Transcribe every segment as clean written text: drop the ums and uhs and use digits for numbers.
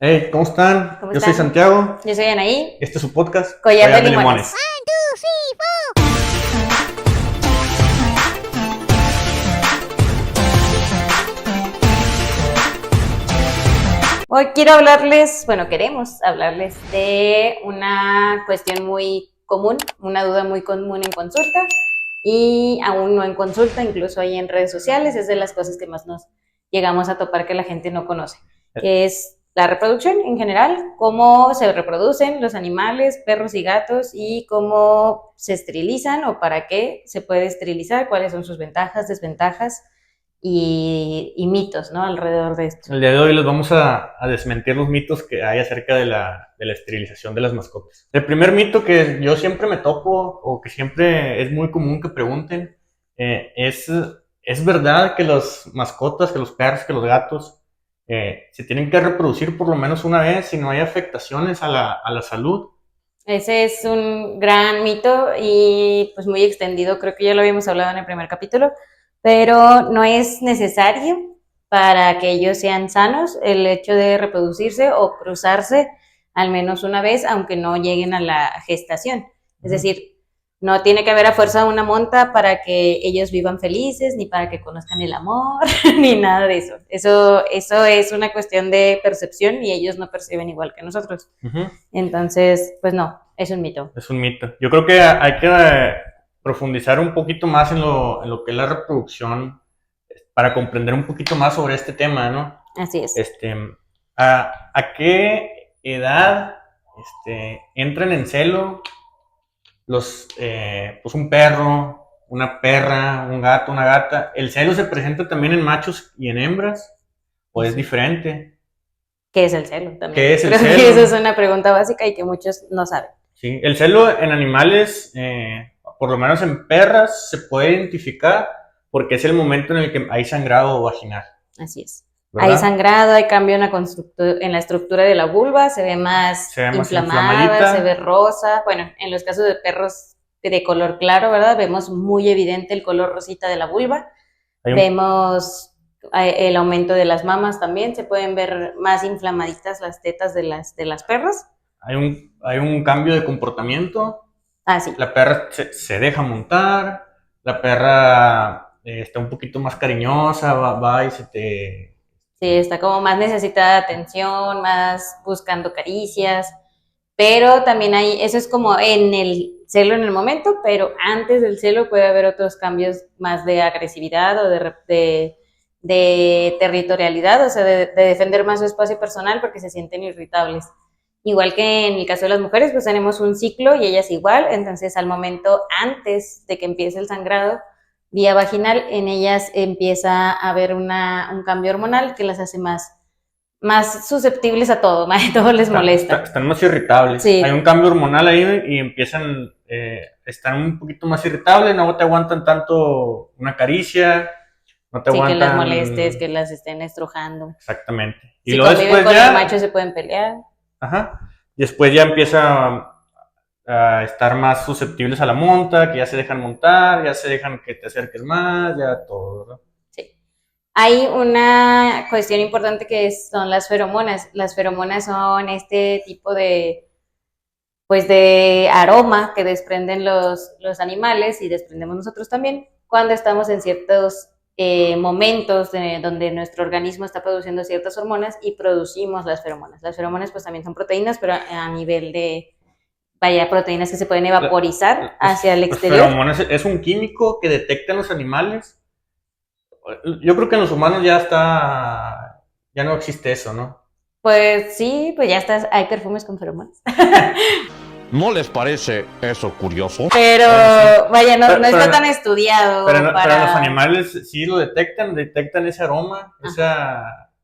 Hey, ¿cómo están? ¿Cómo Yo soy están? Santiago. Yo soy Anaí. Este es su podcast, Collar de de Limones. Hoy quiero hablarles, queremos hablarles de una cuestión muy común, una duda muy común en consulta y aún no en consulta, incluso ahí en redes sociales, es de las cosas que más nos llegamos a topar que la gente no conoce, que es la reproducción en general, cómo se reproducen los animales, perros y gatos y cómo se esterilizan o para qué se puede esterilizar, cuáles son sus ventajas, desventajas y mitos, ¿no? Alrededor de esto. El día de hoy les vamos a desmentir los mitos que hay acerca de la esterilización de las mascotas. El primer mito que yo siempre me topo, o que siempre es muy común que pregunten, ¿es verdad que las mascotas, que los perros, que los gatos se tienen que reproducir por lo menos una vez y no hay afectaciones a la salud? Ese es un gran mito y pues muy extendido, creo que ya lo habíamos hablado en el primer capítulo, pero no es necesario para que ellos sean sanos el hecho de reproducirse o cruzarse al menos una vez, aunque no lleguen a la gestación. Es decir, no tiene que haber a fuerza una monta para que ellos vivan felices, ni para que conozcan el amor, ni nada de eso. Eso es una cuestión de percepción y ellos no perciben igual que nosotros. Entonces, pues no, es un mito. Es un mito. Yo creo que hay que profundizar un poquito más en lo que es la reproducción para comprender un poquito más sobre este tema, ¿no? Así es. ¿A qué edad entran en celo pues un perro, una perra, un gato, una gata? ¿El celo se presenta también en machos y en hembras? ¿O es diferente? ¿Qué es el celo también? ¿Qué es el Creo celo? que esa es una pregunta básica y que muchos no saben. Sí, el celo en animales, por lo menos en perras, se puede identificar porque es el momento en el que hay sangrado vaginal. Así es. ¿Verdad? Hay sangrado, hay cambio en la estructura de la vulva, se ve más inflamada, se ve rosa. Bueno, en los casos de perros de color claro, ¿verdad? Vemos muy evidente el color rosita de la vulva. Vemos el aumento de las mamas también, se pueden ver más inflamaditas las tetas de las perras. Hay un cambio de comportamiento. Sí. La perra se deja montar, la perra está un poquito más cariñosa, va y se te... Sí, está como más necesitada de atención, más buscando caricias, pero también hay, eso es como en el celo en el momento, pero antes del celo puede haber otros cambios más de agresividad o de territorialidad, o sea, de defender más su espacio personal porque se sienten irritables. Igual que en el caso de las mujeres, pues tenemos un ciclo y ellas igual, entonces al momento antes de que empiece el sangrado vía vaginal, en ellas empieza a haber un cambio hormonal que las hace más susceptibles a todo, todo les molesta. Están más irritables. Sí. Hay un cambio hormonal ahí y empiezan, están un poquito más irritables, no te aguantan tanto una caricia, no te aguantan... que las molestes, que las estén estrujando. Exactamente. Y si luego después con el macho se pueden pelear. Ajá. Después ya empieza a estar más susceptibles a la monta, que ya se dejan montar, ya se dejan que te acerques más, ya todo, ¿verdad? Sí. Hay una cuestión importante que son las feromonas. Las feromonas son este tipo de aroma que desprenden los animales y desprendemos nosotros también cuando estamos en ciertos momentos donde nuestro organismo está produciendo ciertas hormonas y producimos las feromonas. Las feromonas pues también son proteínas, pero a nivel de, proteínas que se pueden evaporizar hacia el exterior. Las feromonas es un químico que detecta en los animales. Yo creo que en los humanos ya no existe eso, ¿no? Pues sí, pues ya está, hay perfumes con feromonas. ¿No les parece eso curioso? Pero vaya, no está tan estudiado. Pero los animales sí lo detectan ese aroma, pues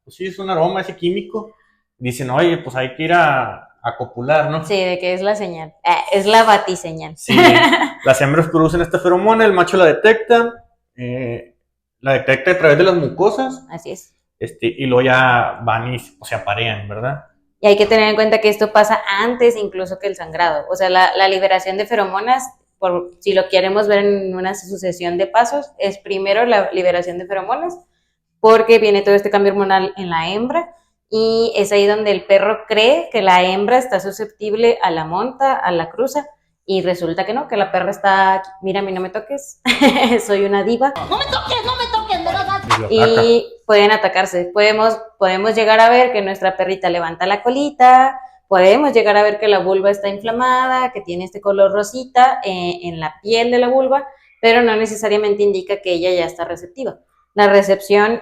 sí, es un aroma, ese químico. Dicen, oye, pues hay que ir a copular, ¿no? Sí, de que es la señal. Es la batiseñal. Sí, las hembras producen esta feromona, el macho la detecta a través de las mucosas. Así es. Y luego ya van y se aparean, ¿verdad? Y hay que tener en cuenta que esto pasa antes incluso que el sangrado. O sea, la liberación de feromonas, si lo queremos ver en una sucesión de pasos, es primero la liberación de feromonas, porque viene todo este cambio hormonal en la hembra y es ahí donde el perro cree que la hembra está susceptible a la monta, a la cruza, y resulta que no, que la perra está, mira, a mí no me toques, soy una diva. No me toques, me das asco. Y pueden atacarse. Podemos llegar a ver que nuestra perrita levanta la colita, podemos llegar a ver que la vulva está inflamada, que tiene este color rosita en la piel de la vulva, pero no necesariamente indica que ella ya está receptiva. La recepción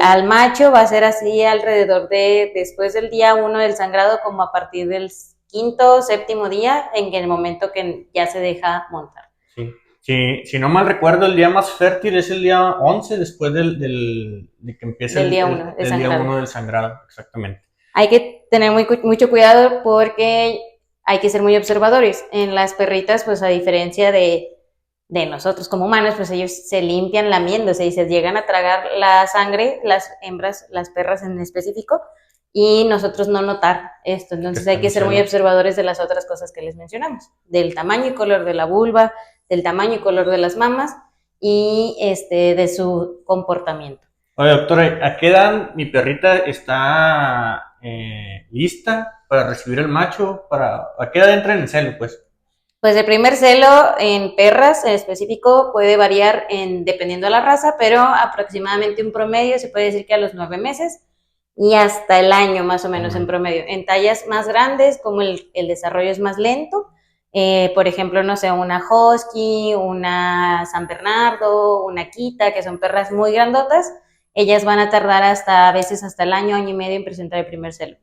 al macho va a ser así alrededor de después del día 1 del sangrado, como a partir del 5º o 7º día, en el momento que ya se deja montar. Sí. Si no mal recuerdo, el día más fértil es el día 11, después de que empieza el día 1 del sangrado, exactamente. Hay que tener mucho cuidado porque hay que ser muy observadores. En las perritas, pues a diferencia de nosotros como humanos, pues ellos se limpian lamiéndose y se llegan a tragar la sangre, las hembras, las perras en específico, y nosotros no notar esto. Entonces hay que ser muy observadores de las otras cosas que les mencionamos, del tamaño y color de la vulva, del tamaño y color de las mamas y de su comportamiento. Oye, doctora, ¿a qué edad mi perrita está lista para recibir el macho? ¿A qué edad entra en el celo, pues? Pues el primer celo en perras en específico puede variar dependiendo de la raza, pero aproximadamente un promedio se puede decir que a los 9 meses y hasta el año más o menos en promedio. En tallas más grandes, como el desarrollo es más lento, por ejemplo, no sé, una Husky, una San Bernardo, una Akita, que son perras muy grandotas, ellas van a tardar a veces hasta el año y medio en presentar el primer celo.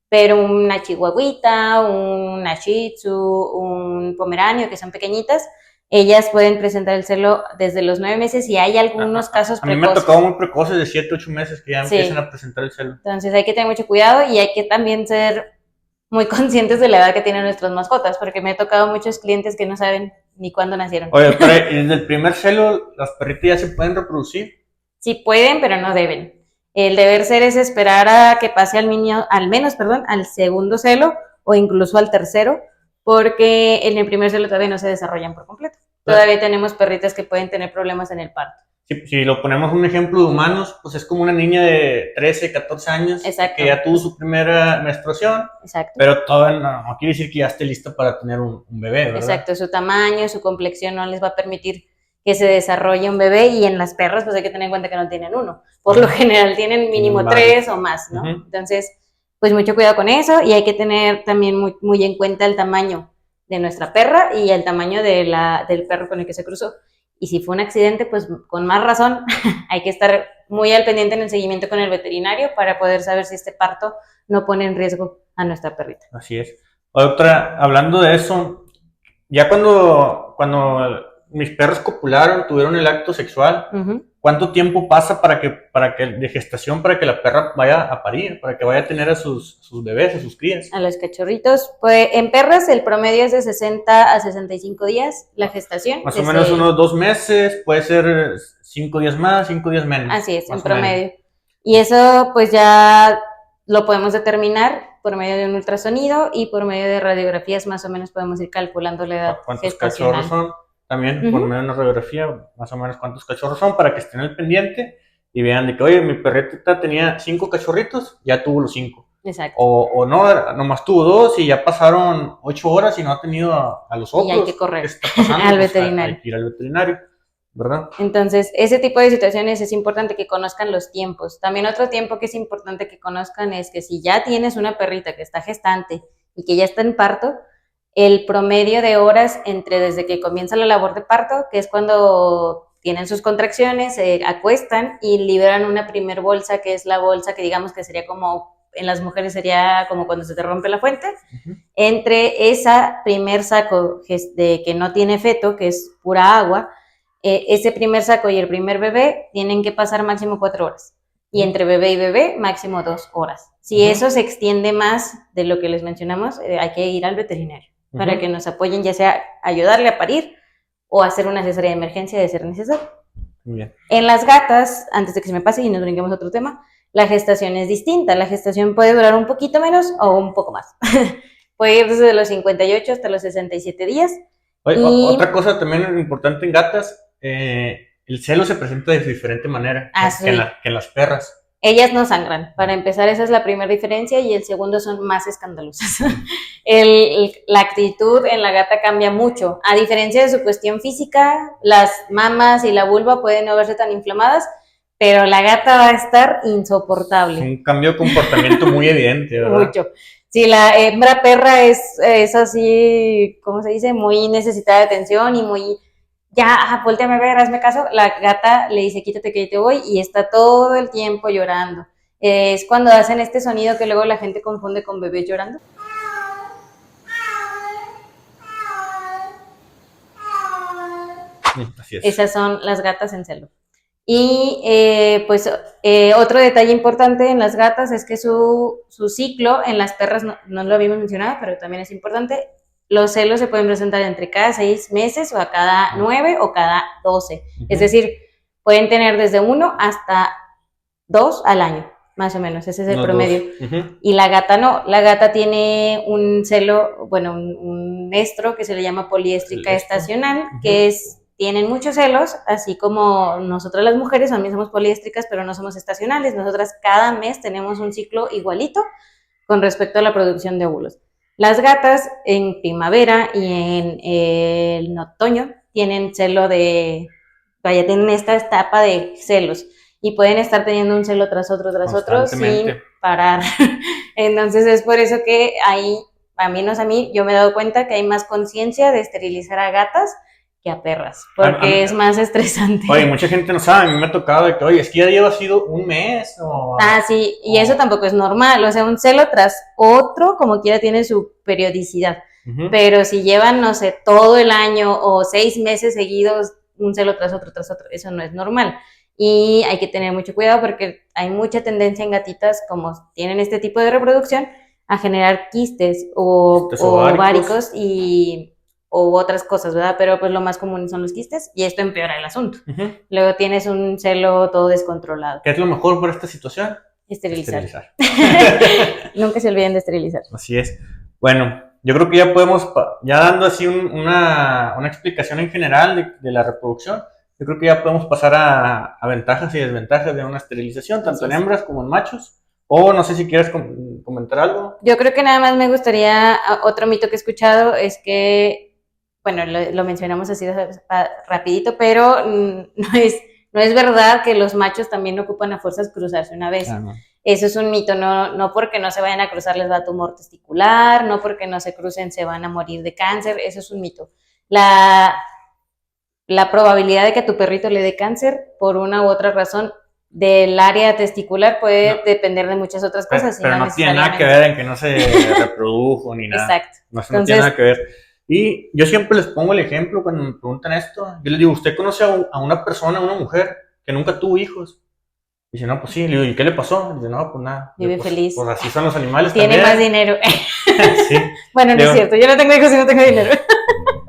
Pero una chihuahuita, una shih tzu, un pomeranio, que son pequeñitas, ellas pueden presentar el celo desde los 9 meses y hay algunos casos precoces. A mí me ha tocado muy precoces de 7, 8 meses que ya empiezan a presentar el celo. Entonces hay que tener mucho cuidado y hay que también ser muy conscientes de la edad que tienen nuestras mascotas, porque me ha tocado muchos clientes que no saben ni cuándo nacieron. Oye, pero desde el primer celo, ¿las perritas ya se pueden reproducir? Sí pueden, pero no deben. El deber ser es esperar a que pase al segundo celo o incluso al tercero, porque en el primer celo todavía no se desarrollan por completo. Todavía tenemos perritas que pueden tener problemas en el parto. Si lo ponemos un ejemplo de humanos, pues es como una niña de 13, 14 años que ya tuvo su primera menstruación, pero todavía no quiere decir que ya esté lista para tener un bebé, ¿verdad? Exacto, su tamaño, su complexión no les va a permitir que se desarrolle un bebé, y en las perras pues hay que tener en cuenta que no tienen uno, por lo general tienen mínimo 3 o más, ¿no? Entonces, pues mucho cuidado con eso, y hay que tener también muy en cuenta el tamaño de nuestra perra y el tamaño del perro con el que se cruzó. Y si fue un accidente, pues con más razón hay que estar muy al pendiente en el seguimiento con el veterinario para poder saber si este parto no pone en riesgo a nuestra perrita. Así es. Doctora, hablando de eso, ya cuando mis perros copularon, tuvieron el acto sexual, ¿cuánto tiempo pasa de gestación para que la perra vaya a parir, para que vaya a tener a sus bebés, a sus crías? A los cachorritos, pues en perras el promedio es de 60 a 65 días la gestación. Más o menos unos 2 meses, puede ser 5 días más, 5 días menos. Así es, en promedio. Y eso pues ya lo podemos determinar por medio de un ultrasonido y por medio de radiografías, más o menos podemos ir calculando la edad gestacional. ¿Cuántos cachorros son? También por medio de una radiografía, más o menos cuántos cachorros son, para que estén al pendiente y vean de que, oye, mi perrita tenía 5 cachorritos, ya tuvo los 5. Exacto. O no, nomás tuvo 2 y ya pasaron 8 horas y no ha tenido a los otros. Y hay que correr ¿Qué está pasando? al veterinario. Hay que ir al veterinario, ¿verdad? Entonces, ese tipo de situaciones es importante que conozcan los tiempos. También otro tiempo que es importante que conozcan es que si ya tienes una perrita que está gestante y que ya está en parto, el promedio de horas desde que comienza la labor de parto, que es cuando tienen sus contracciones, se acuestan y liberan una primer bolsa, que es la bolsa que digamos que sería como, en las mujeres sería como cuando se te rompe la fuente, entre esa primer saco que no tiene feto, que es pura agua, ese primer saco y el primer bebé tienen que pasar máximo 4 horas. Y entre bebé y bebé, máximo 2 horas. Si eso se extiende más de lo que les mencionamos, hay que ir al veterinario para que nos apoyen, ya sea ayudarle a parir o hacer una cesárea de emergencia de ser necesario. Bien. En las gatas, antes de que se me pase y nos brinquemos a otro tema, la gestación es distinta. La gestación puede durar un poquito menos o un poco más. Puede ir desde los 58 hasta los 67 días. Oye, otra cosa también importante en gatas, el celo se presenta de diferente manera que en las perras. Ellas no sangran. Para empezar, esa es la primera diferencia, y el segundo son más escandalosas. La actitud en la gata cambia mucho. A diferencia de su cuestión física, las mamas y la vulva pueden no verse tan inflamadas, pero la gata va a estar insoportable. Es un cambio de comportamiento muy evidente, ¿verdad? Mucho. Si la hembra perra es así, ¿cómo se dice? Muy necesitada de atención y muy, ya, volteame a ver, hazme caso. La gata le dice, quítate que yo te voy, y está todo el tiempo llorando. Es cuando hacen este sonido que luego la gente confunde con bebés llorando. Así es. Esas son las gatas en celo. Y otro detalle importante en las gatas es que su ciclo, en las perras no lo habíamos mencionado, pero también es importante. Los celos se pueden presentar entre cada 6 meses o a cada 9 o cada 12. Es decir, pueden tener desde 1 hasta 2 al año, más o menos. Ese es el promedio. Y la gata no. La gata tiene un celo, bueno, un estro que se le llama poliéstrica estacional, que tienen muchos celos, así como nosotras las mujeres también somos poliéstricas, pero no somos estacionales. Nosotras cada mes tenemos un ciclo igualito con respecto a la producción de óvulos. Las gatas en primavera y en otoño tienen tienen esta etapa de celos, y pueden estar teniendo un celo tras otro sin parar. Entonces es por eso que a mí, yo me he dado cuenta que hay más conciencia de esterilizar a gatas que a perras, porque es más estresante. Oye, mucha gente no sabe, a mí me ha tocado de que, oye, es que ya lleva sido un mes sí, y eso tampoco es normal. O sea, un celo tras otro, como quiera, tiene su periodicidad. Pero si llevan, no sé, todo el año o 6 meses seguidos, un celo tras otro, eso no es normal. Y hay que tener mucho cuidado, porque hay mucha tendencia en gatitas, como tienen este tipo de reproducción, a generar quistes o ováricos o otras cosas, ¿verdad? Pero pues lo más común son los quistes, y esto empeora el asunto. Luego tienes un celo todo descontrolado. ¿Qué es lo mejor para esta situación? Esterilizar. Nunca se olviden de esterilizar. Así es. Bueno, yo creo que ya podemos, ya dando así una explicación en general de la reproducción, yo creo que ya podemos pasar a ventajas y desventajas de una esterilización, tanto en hembras como en machos. O no sé si quieres comentar algo. Yo creo que nada más me gustaría, otro mito que he escuchado es que, bueno, lo mencionamos así rapidito, pero no es verdad que los machos también ocupan a fuerzas cruzarse una vez. No. Eso es un mito. No porque no se vayan a cruzar les va a tumor testicular, no porque no se crucen se van a morir de cáncer. Eso es un mito. La probabilidad de que a tu perrito le dé cáncer por una u otra razón del área testicular puede depender de muchas otras cosas. Pero no tiene nada que ver en que no se reprodujo ni nada. Exacto. No tiene nada que ver. Y yo siempre les pongo el ejemplo cuando me preguntan esto. Yo les digo, ¿usted conoce a una persona, a una mujer que nunca tuvo hijos? Dice, no, pues sí. Le digo, ¿y qué le pasó? Dice, no, pues nada. Vive feliz. Pues así son los animales Tiene también. más dinero. Sí. Bueno, no es cierto. Yo no tengo hijos y no tengo dinero.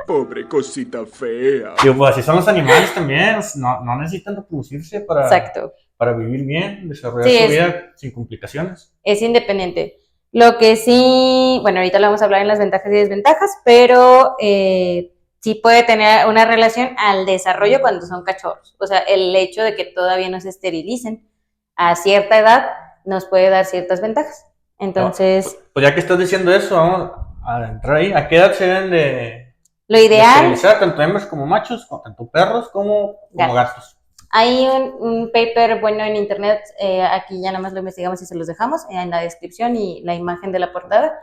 Pobre cosita fea. Digo, pues así son los animales también. No necesitan reproducirse para vivir bien, desarrollar su vida sin complicaciones. Es independiente. Lo que sí, bueno, ahorita lo vamos a hablar en las ventajas y desventajas, pero sí puede tener una relación al desarrollo cuando son cachorros. O sea, el hecho de que todavía no se esterilicen a cierta edad nos puede dar ciertas ventajas. Entonces... Pues ya que estás diciendo eso, vamos a entrar ahí. ¿A qué edad se deben de esterilizar? Tanto hembras como machos, tanto perros como gatos. Hay un paper bueno en internet, aquí ya nada más lo investigamos y se los dejamos en la descripción y la imagen de la portada,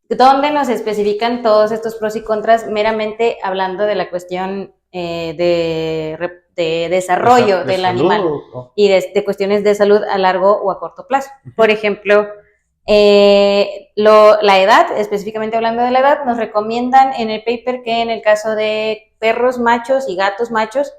donde nos especifican todos estos pros y contras, meramente hablando de la cuestión de desarrollo del animal y de cuestiones de salud a largo o a corto plazo. Por ejemplo, la edad, específicamente hablando de la edad, nos recomiendan en el paper que en el caso de perros machos y gatos machos,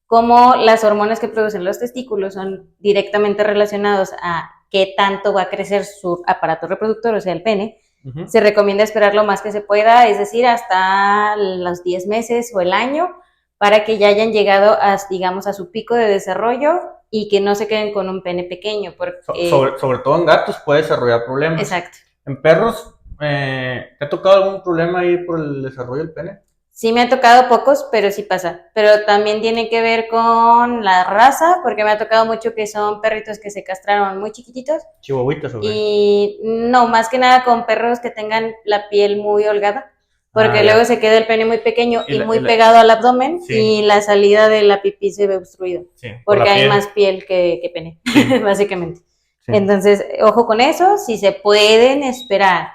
como las hormonas que producen los testículos son directamente relacionados a qué tanto va a crecer su aparato reproductor, o sea, el pene, se recomienda esperar lo más que se pueda, es decir, hasta los 10 meses o el año, para que ya hayan llegado digamos, a su pico de desarrollo y que no se queden con un pene pequeño. Porque, sobre todo en gatos puede desarrollar problemas. Exacto. En perros, ¿te ha tocado algún problema ahí por el desarrollo del pene? Sí me ha tocado pocos, pero sí pasa. Pero también tiene que ver con la raza, porque me ha tocado mucho que son perritos que se castraron muy chiquititos. Chihuahuitas o qué. Y no, más que nada con perros que tengan la piel muy holgada, porque luego se queda el pene muy pequeño y muy pegado al abdomen, y la salida de la pipí se ve obstruida, porque hay más piel que pene, básicamente. Sí. Entonces, ojo con eso, si se pueden esperar,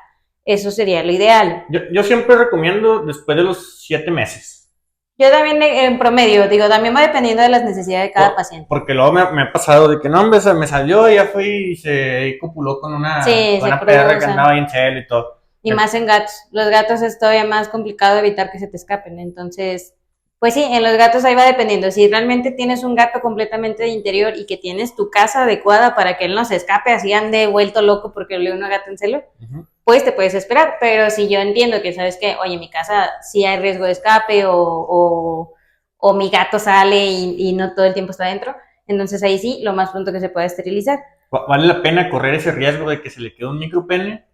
eso sería lo ideal. Yo siempre recomiendo después de los 7 meses. Yo también en promedio, digo, también va dependiendo de las necesidades de cada paciente. Porque luego me ha pasado de que no, hombre, me salió y ya fui y se copuló con una perra que andaba bien cel y todo. Y más en gatos. Los gatos es todavía más complicado evitar que se te escapen. Entonces, pues sí, en los gatos ahí va dependiendo. Si realmente tienes un gato completamente de interior y que tienes tu casa adecuada para que él no se escape, así ande vuelto loco porque le una gata en celo, pues te puedes esperar. Pero si yo entiendo que sabes que, oye, en mi casa sí hay riesgo de escape o mi gato sale y no todo el tiempo está adentro, entonces ahí sí, lo más pronto que se pueda esterilizar. ¿Vale la pena correr ese riesgo de que se le quede un micropene?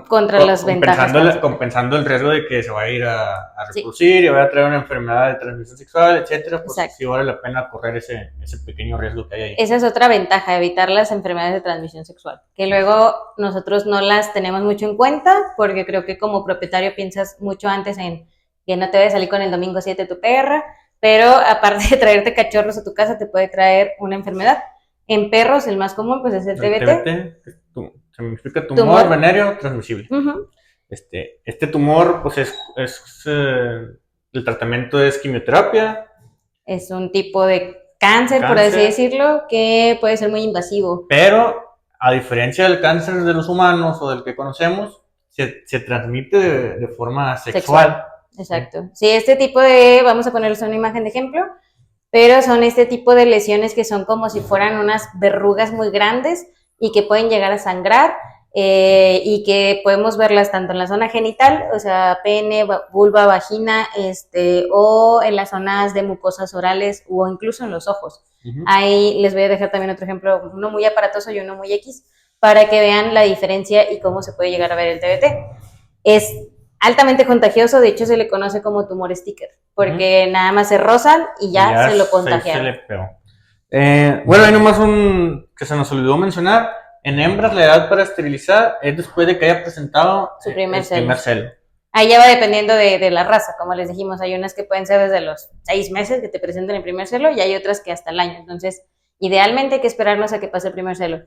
Contra las ventajas. Compensando el riesgo de que se va a ir a reproducir y vaya a traer una enfermedad de transmisión sexual, etcétera, pues exacto, sí vale la pena correr ese pequeño riesgo que hay ahí. Esa es otra ventaja, evitar las enfermedades de transmisión sexual, que luego nosotros no las tenemos mucho en cuenta, porque creo que como propietario piensas mucho antes en que no te vaya a salir con el domingo 7 tu perra, pero aparte de traerte cachorros a tu casa, te puede traer una enfermedad. En perros, el más común, pues es el TBT. Significa tumor venéreo transmisible. Este tumor, pues el tratamiento es quimioterapia. Es un tipo de cáncer, por así decirlo, que puede ser muy invasivo. Pero, a diferencia del cáncer de los humanos o del que conocemos, se transmite de forma sexual. Exacto. Sí, este tipo de, vamos a ponerles una imagen de ejemplo, pero son este tipo de lesiones que son como si fueran unas verrugas muy grandes y que pueden llegar a sangrar y que podemos verlas tanto en la zona genital, o sea, pene, vulva, vagina, o en las zonas de mucosas orales o incluso en los ojos. Ahí les voy a dejar también otro ejemplo, uno muy aparatoso y uno muy X, para que vean la diferencia y cómo se puede llegar a ver el TBT. Es altamente contagioso, de hecho se le conoce como tumor sticker, porque nada más se rozan y ya se lo contagiaron. Se le pegó. Bueno, hay nomás que se nos olvidó mencionar. En hembras la edad para esterilizar es después de que haya presentado su primer celo. Ahí ya va dependiendo de la raza, como les dijimos, hay unas que pueden ser desde los 6 meses que te presenten el primer celo y hay otras que hasta el año, entonces idealmente hay que esperarnos a que pase el primer celo.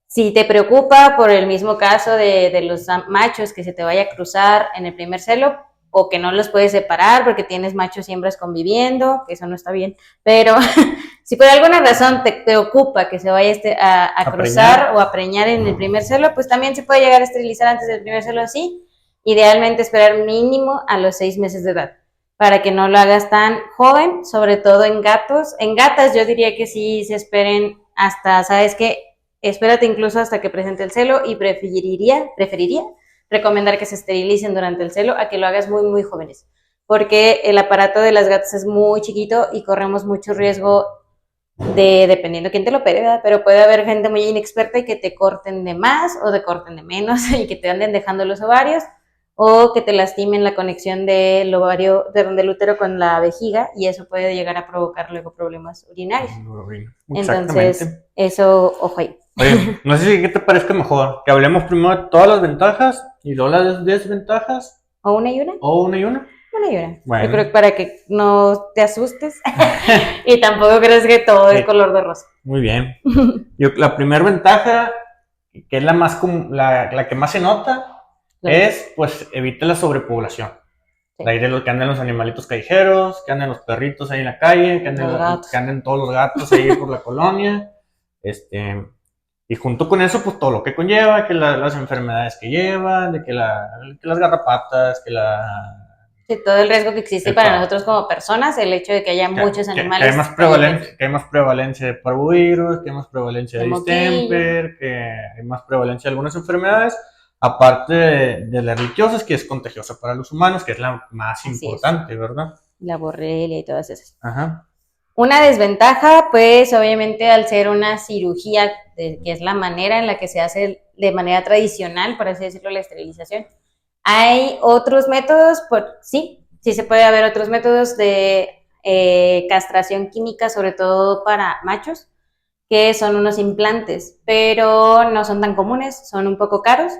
Si te preocupa por el mismo caso de los machos que se te vaya a cruzar en el primer celo, o que no los puedes separar porque tienes machos y hembras conviviendo, que eso no está bien, pero si por alguna razón te preocupa que se vaya a cruzar o a preñar en el primer celo, pues también se puede llegar a esterilizar antes del primer celo así, idealmente esperar mínimo a los 6 meses de edad, para que no lo hagas tan joven, sobre todo en gatos. En gatas yo diría que sí se esperen hasta, ¿sabes qué? Espérate incluso hasta que presente el celo y preferiría recomendar que se esterilicen durante el celo a que lo hagas muy, muy jóvenes, porque el aparato de las gatas es muy chiquito y corremos mucho riesgo dependiendo quién te lo opere, ¿verdad? Pero puede haber gente muy inexperta y que te corten de más o te corten de menos y que te anden dejando los ovarios o que te lastimen la conexión del ovario, del útero con la vejiga y eso puede llegar a provocar luego problemas urinarios. Entonces, eso, ojo ahí. Oye, no sé si qué te parezca mejor, que hablemos primero de todas las ventajas y luego las desventajas. ¿O una y una? ¿O una y una? Una y una. Bueno. Yo creo que para que no te asustes y tampoco creas que todo es color de rosa. Muy bien. La primera ventaja, que es la que más se nota, es, pues, evita la sobrepoblación. Sí. De ahí de lo que andan los animalitos callejeros, que andan los perritos ahí en la calle, que anden todos los gatos ahí por la colonia. Y junto con eso, pues todo lo que conlleva, que las enfermedades que llevan, de que las garrapatas, Sí, todo el riesgo que existe para nosotros como personas, el hecho de que haya muchos animales. Que hay más prevalencia de parvovirus, que hay más prevalencia de distemper, que hay más prevalencia de algunas enfermedades, aparte de la erliquiosis, que es contagiosa para los humanos, que es la más importante, ¿verdad? La borrelia y todas esas. Ajá. Una desventaja, pues obviamente al ser una cirugía, que es la manera en la que se hace de manera tradicional, por así decirlo, la esterilización. Hay otros métodos, sí, Sí se puede haber otros métodos de castración química, sobre todo para machos, que son unos implantes, pero no son tan comunes, son un poco caros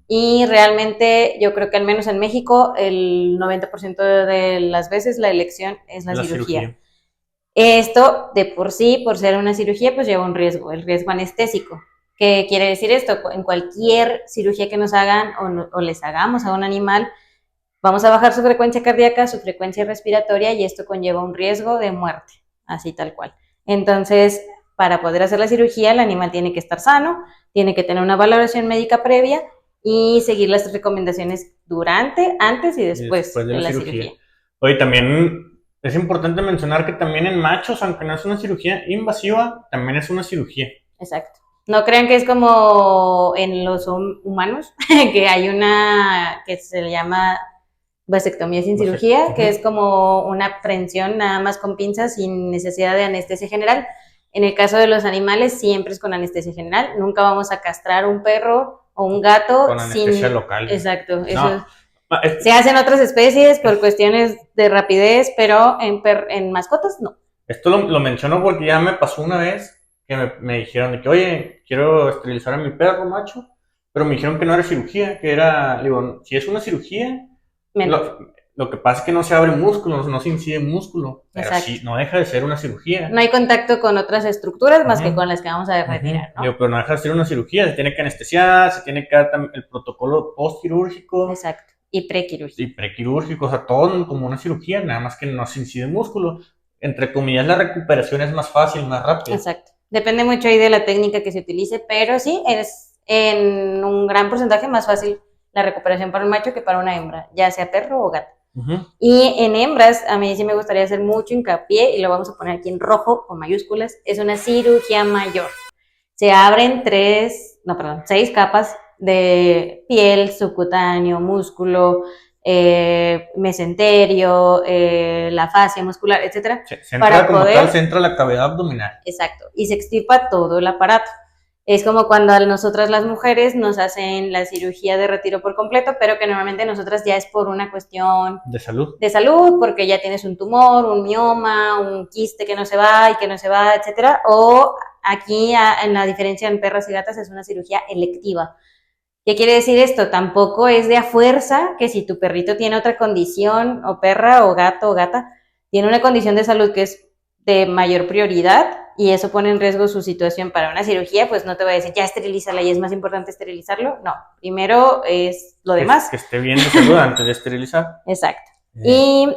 y realmente yo creo que al menos en México el 90% de las veces la elección es la cirugía. Esto de por sí, por ser una cirugía, pues lleva un riesgo, el riesgo anestésico. ¿Qué quiere decir esto? En cualquier cirugía que nos hagan o les hagamos a un animal, vamos a bajar su frecuencia cardíaca, su frecuencia respiratoria y esto conlleva un riesgo de muerte, así tal cual. Entonces, para poder hacer la cirugía, el animal tiene que estar sano, tiene que tener una valoración médica previa y seguir las recomendaciones durante, antes y después de la cirugía. Oye, también es importante mencionar que también en machos, aunque no es una cirugía invasiva, también es una cirugía. Exacto. No crean que es como en los humanos, que hay una que se le llama vasectomía sin cirugía, que es como una prensión nada más con pinzas sin necesidad de anestesia general. En el caso de los animales siempre es con anestesia general. Nunca vamos a castrar un perro o un gato con anestesia local. Exacto. Eso se hace en otras especies por cuestiones de rapidez, pero en mascotas no. Esto lo menciono porque ya me pasó una vez que me dijeron de que, oye, quiero esterilizar a mi perro macho, pero me dijeron que no era cirugía, que era, digo, si es una cirugía, lo que pasa es que no se abre músculo, no se incide músculo, pero sí, no deja de ser una cirugía. No hay contacto con otras estructuras más que con las que vamos a retirar, ¿no? Digo, pero no deja de ser una cirugía, se tiene que anestesiar, se tiene que dar el protocolo postquirúrgico. Exacto, y prequirúrgico. Y prequirúrgico, o sea, todo como una cirugía, nada más que no se incide músculo. Entre comillas, la recuperación es más fácil, más rápida. Exacto. Depende mucho ahí de la técnica que se utilice, pero sí, es en un gran porcentaje más fácil la recuperación para un macho que para una hembra, ya sea perro o gato. Y en hembras, a mí sí me gustaría hacer mucho hincapié, y lo vamos a poner aquí en rojo con mayúsculas, es una cirugía mayor. Se abren 6 capas de piel, subcutáneo, músculo, mesenterio, la fascia muscular, etcétera. Se entra la cavidad abdominal. Exacto, y se extirpa todo el aparato. Es como cuando a nosotras las mujeres nos hacen la cirugía de retiro por completo, pero que normalmente nosotras ya es por una cuestión de salud. De salud, porque ya tienes un tumor, un mioma, un quiste que no se va y que no se va, etcétera. O aquí, en la diferencia en perras y gatas, es una cirugía electiva. ¿Qué quiere decir esto? Tampoco es de a fuerza que si tu perrito tiene otra condición, o perra, o gato, o gata, tiene una condición de salud que es de mayor prioridad y eso pone en riesgo su situación para una cirugía, pues no te voy a decir, ya esterilízala y es más importante esterilizarlo. No, primero es lo demás. Que esté bien de salud antes de esterilizar. Exacto. Y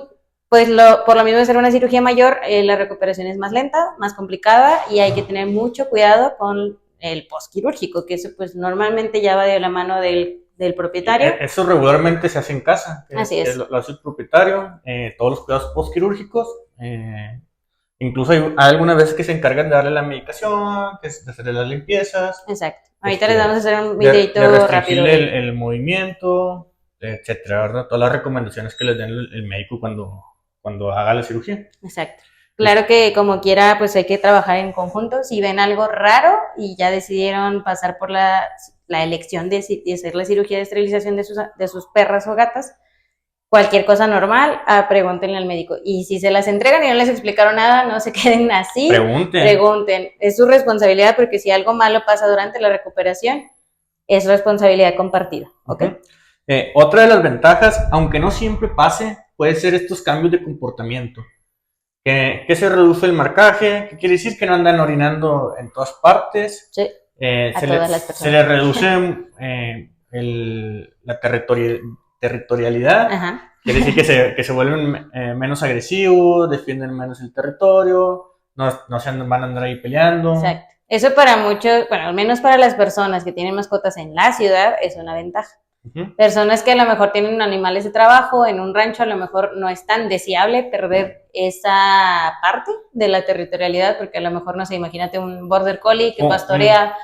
pues por lo mismo de ser una cirugía mayor, la recuperación es más lenta, más complicada y hay que tener mucho cuidado con el postquirúrgico, que eso pues normalmente ya va de la mano del propietario. Eso regularmente se hace en casa. Así es. Lo hace el propietario, todos los cuidados postquirúrgicos. Incluso hay algunas veces que se encargan de darle la medicación, de hacerle las limpiezas. Exacto. Ahorita les vamos a hacer un videito rápido. El movimiento, etcétera, ¿verdad? Todas las recomendaciones que les den el médico cuando haga la cirugía. Exacto. Claro que como quiera, pues hay que trabajar en conjunto. Si ven algo raro y ya decidieron pasar por la elección de hacer la cirugía de esterilización de sus perras o gatas, cualquier cosa normal, pregúntenle al médico. Y si se las entregan y no les explicaron nada, no se queden así. Pregunten. Es su responsabilidad porque si algo malo pasa durante la recuperación, es responsabilidad compartida. ¿Ok? Otra de las ventajas, aunque no siempre pase, puede ser estos cambios de comportamiento. Que se reduce el marcaje, que quiere decir que no andan orinando en todas partes. Sí, todas las personas. Se le reduce la territorialidad. Ajá. Quiere decir que se vuelven menos agresivos, defienden menos el territorio, no van a andar ahí peleando. Exacto. Eso para muchos, bueno, al menos para las personas que tienen mascotas en la ciudad, es una ventaja. Personas que a lo mejor tienen animales de trabajo en un rancho, a lo mejor no es tan deseable perder esa parte de la territorialidad, porque a lo mejor, no sé, imagínate un border collie que pastorea,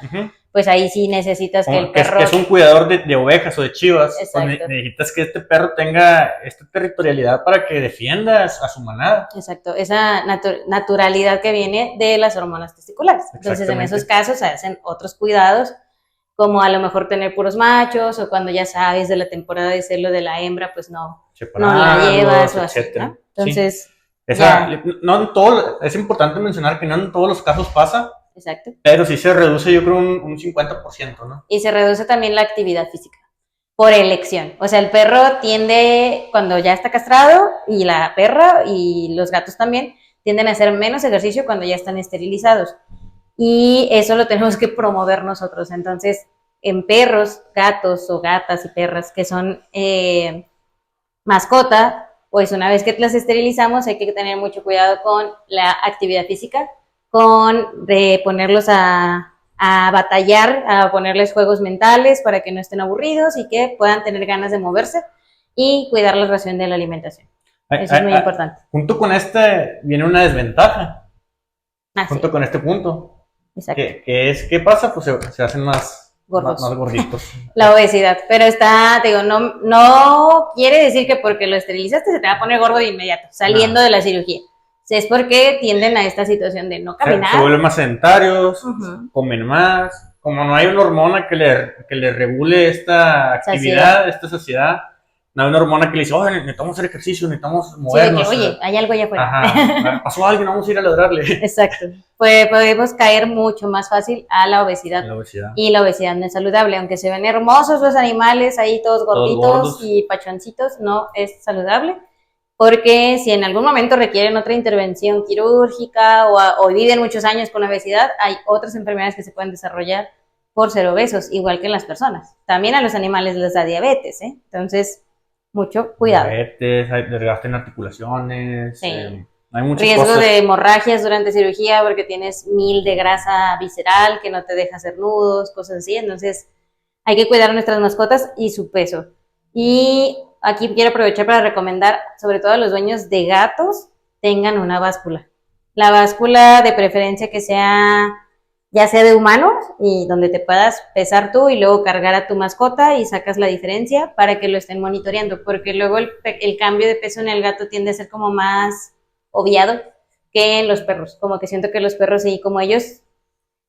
pues ahí sí necesitas que el perro... Que es un cuidador de ovejas o de chivas. Pues necesitas que este perro tenga esta territorialidad para que defienda a su manada. Exacto, esa naturalidad que viene de las hormonas testiculares. Entonces, en esos casos se hacen otros cuidados como a lo mejor tener puros machos, o cuando ya sabes de la temporada de celo de la hembra, pues no la llevas o así, etcétera. ¿no? Entonces, no en todo, es importante mencionar que no en todos los casos pasa, exacto. pero sí se reduce, yo creo, un 50%, ¿no? Y se reduce también la actividad física, por elección. O sea, el perro tiende, cuando ya está castrado, y la perra y los gatos también, tienden a hacer menos ejercicio cuando ya están esterilizados. Y eso lo tenemos que promover nosotros. Entonces, en perros, gatos o gatas y perras que son mascota, pues una vez que las esterilizamos hay que tener mucho cuidado con la actividad física, con ponerlos a batallar, a ponerles juegos mentales para que no estén aburridos y que puedan tener ganas de moverse, y cuidar la ración de la alimentación. Eso es muy importante. Junto con este viene una desventaja. Junto Sí. con este punto. Exacto. ¿Qué pasa? Pues se hacen más gordos. Más gorditos. La obesidad, pero está, digo, no quiere decir que porque lo esterilizaste se te va a poner gordo de inmediato, saliendo de la cirugía. Es porque tienden a esta situación de no caminar. Se vuelven más sedentarios, comen más. Como no hay una hormona que le regule esta actividad, esta saciedad, no hay una hormona que le dice, oye, necesitamos hacer ejercicio, necesitamos movernos. Sí, oye, hay algo allá afuera. Ajá, pasó alguien, vamos a ir a ladrarle. Exacto. Pues podemos caer mucho más fácil a la obesidad. Y la obesidad no es saludable. Aunque se ven hermosos los animales ahí todos gorditos y pachoncitos, no es saludable. Porque si en algún momento requieren otra intervención quirúrgica o viven muchos años con obesidad, hay otras enfermedades que se pueden desarrollar por ser obesos, igual que en las personas. También a los animales les da diabetes, ¿eh? Entonces, mucho cuidado. Diabetes, hay desgaste en articulaciones, sí. Hay muchas riesgo cosas. De hemorragias durante cirugía porque tienes 1000 de grasa visceral que no te deja hacer nudos, cosas así. Entonces, hay que cuidar a nuestras mascotas y su peso. Y aquí quiero aprovechar para recomendar, sobre todo a los dueños de gatos, tengan una báscula. La báscula de preferencia que sea, ya sea de humanos, y donde te puedas pesar tú y luego cargar a tu mascota y sacas la diferencia para que lo estén monitoreando, porque luego el cambio de peso en el gato tiende a ser como más obviado que en los perros. Como que siento que los perros, sí, como ellos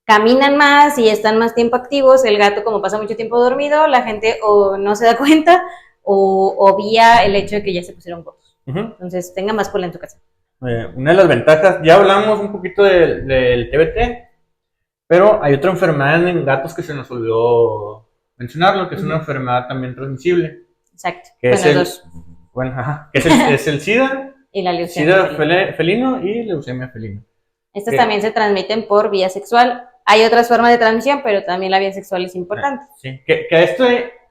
caminan más y están más tiempo activos, el gato, como pasa mucho tiempo dormido, la gente o no se da cuenta o obvia el hecho de que ya se pusieron gordos. Entonces, tengan báscula en tu casa. Una de las ventajas, ya hablamos un poquito del TBT, pero hay otra enfermedad en gatos que se nos olvidó mencionarlo, que es una enfermedad también transmisible. Exacto. Que es el SIDA, y la leucemia felino y leucemia felina. Estas también se transmiten por vía sexual. Hay otras formas de transmisión, pero también la vía sexual es importante. Sí, que esto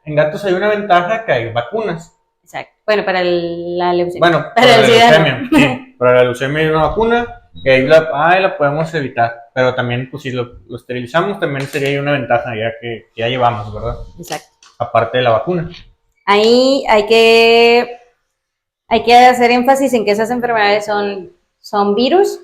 en gatos hay una ventaja, que hay vacunas. Exacto. Bueno, para la leucemia. Bueno, para la leucemia, sí. Para la leucemia hay una vacuna que ahí la podemos evitar. Pero también, pues si lo esterilizamos, también sería una ventaja ya que ya llevamos, ¿verdad? Exacto. Aparte de la vacuna. Ahí hay que hacer énfasis en que esas enfermedades son virus.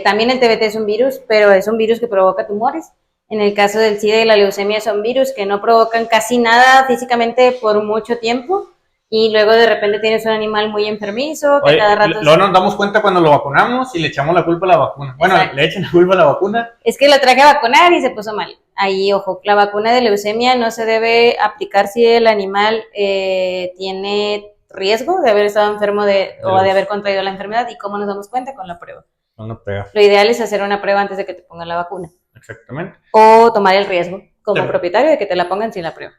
También el TBT es un virus, pero es un virus que provoca tumores. En el caso del SIDA y la leucemia son virus que no provocan casi nada físicamente por mucho tiempo, y luego de repente tienes un animal muy enfermizo que cada rato... Luego nos damos cuenta cuando lo vacunamos y le echamos la culpa a la vacuna. Bueno, le echan la culpa a la vacuna. Es que lo traje a vacunar y se puso mal. Ahí, ojo, la vacuna de leucemia no se debe aplicar si el animal tiene riesgo de haber estado enfermo o de haber contraído la enfermedad. ¿Y cómo nos damos cuenta? Con la prueba. Lo ideal es hacer una prueba antes de que te pongan la vacuna. Exactamente. O tomar el riesgo como propietario de que te la pongan sin la prueba.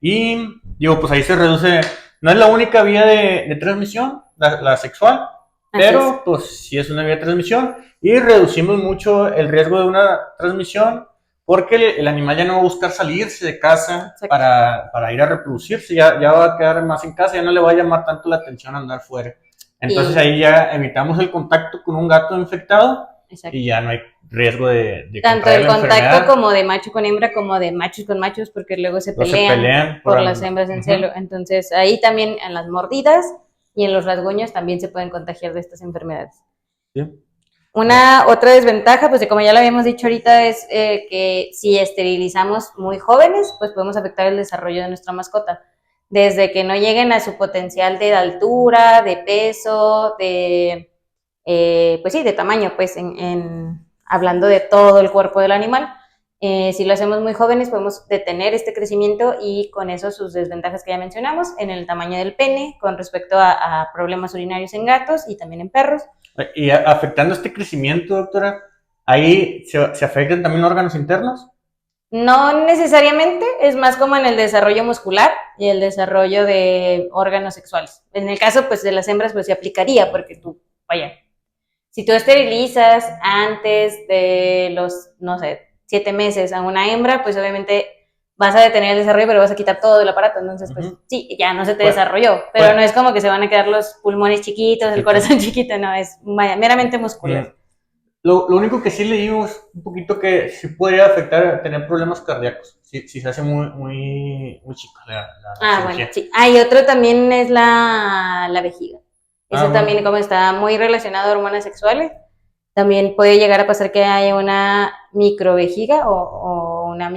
Y digo, pues ahí se reduce, no es la única vía de transmisión, la sexual, pero pues sí es una vía de transmisión, y reducimos mucho el riesgo de una transmisión porque el animal ya no va a buscar salirse de casa para ir a reproducirse, ya va a quedar más en casa, ya no le va a llamar tanto la atención andar fuera. Entonces ahí ya evitamos el contacto con un gato infectado. Y ya no hay riesgo de tanto el contacto como de macho con hembra como de machos con machos, porque luego se pelean por las hembras en celo. Entonces ahí también en las mordidas y en los rasguños también se pueden contagiar de estas enfermedades. Sí. Otra desventaja, pues como ya lo habíamos dicho ahorita, es que si esterilizamos muy jóvenes, pues podemos afectar el desarrollo de nuestra mascota. Desde que no lleguen a su potencial de altura, de peso, pues sí, de tamaño, pues hablando de todo el cuerpo del animal, Si lo hacemos muy jóvenes, podemos detener este crecimiento y con eso sus desventajas que ya mencionamos en el tamaño del pene con respecto a problemas urinarios en gatos y también en perros. Y afectando este crecimiento, doctora, ¿ahí se afectan también órganos internos? No necesariamente, es más como en el desarrollo muscular y el desarrollo de órganos sexuales. En el caso pues de las hembras pues se aplicaría porque tú, vaya, si tú esterilizas antes de los, no sé, 7 meses a una hembra, pues obviamente vas a detener el desarrollo, pero vas a quitar todo el aparato, entonces pues sí, ya no se te desarrolló, pero no es como que se van a quedar los pulmones chiquitos, el corazón chiquito, no, es meramente muscular. Lo único que sí leímos un poquito que sí podría afectar tener problemas cardíacos, si se hace muy chica la cirugía. Bueno, sí. Y otro también es la vejiga. Eso también, como está muy relacionado a hormonas sexuales, también puede llegar a pasar que haya una microvejiga o una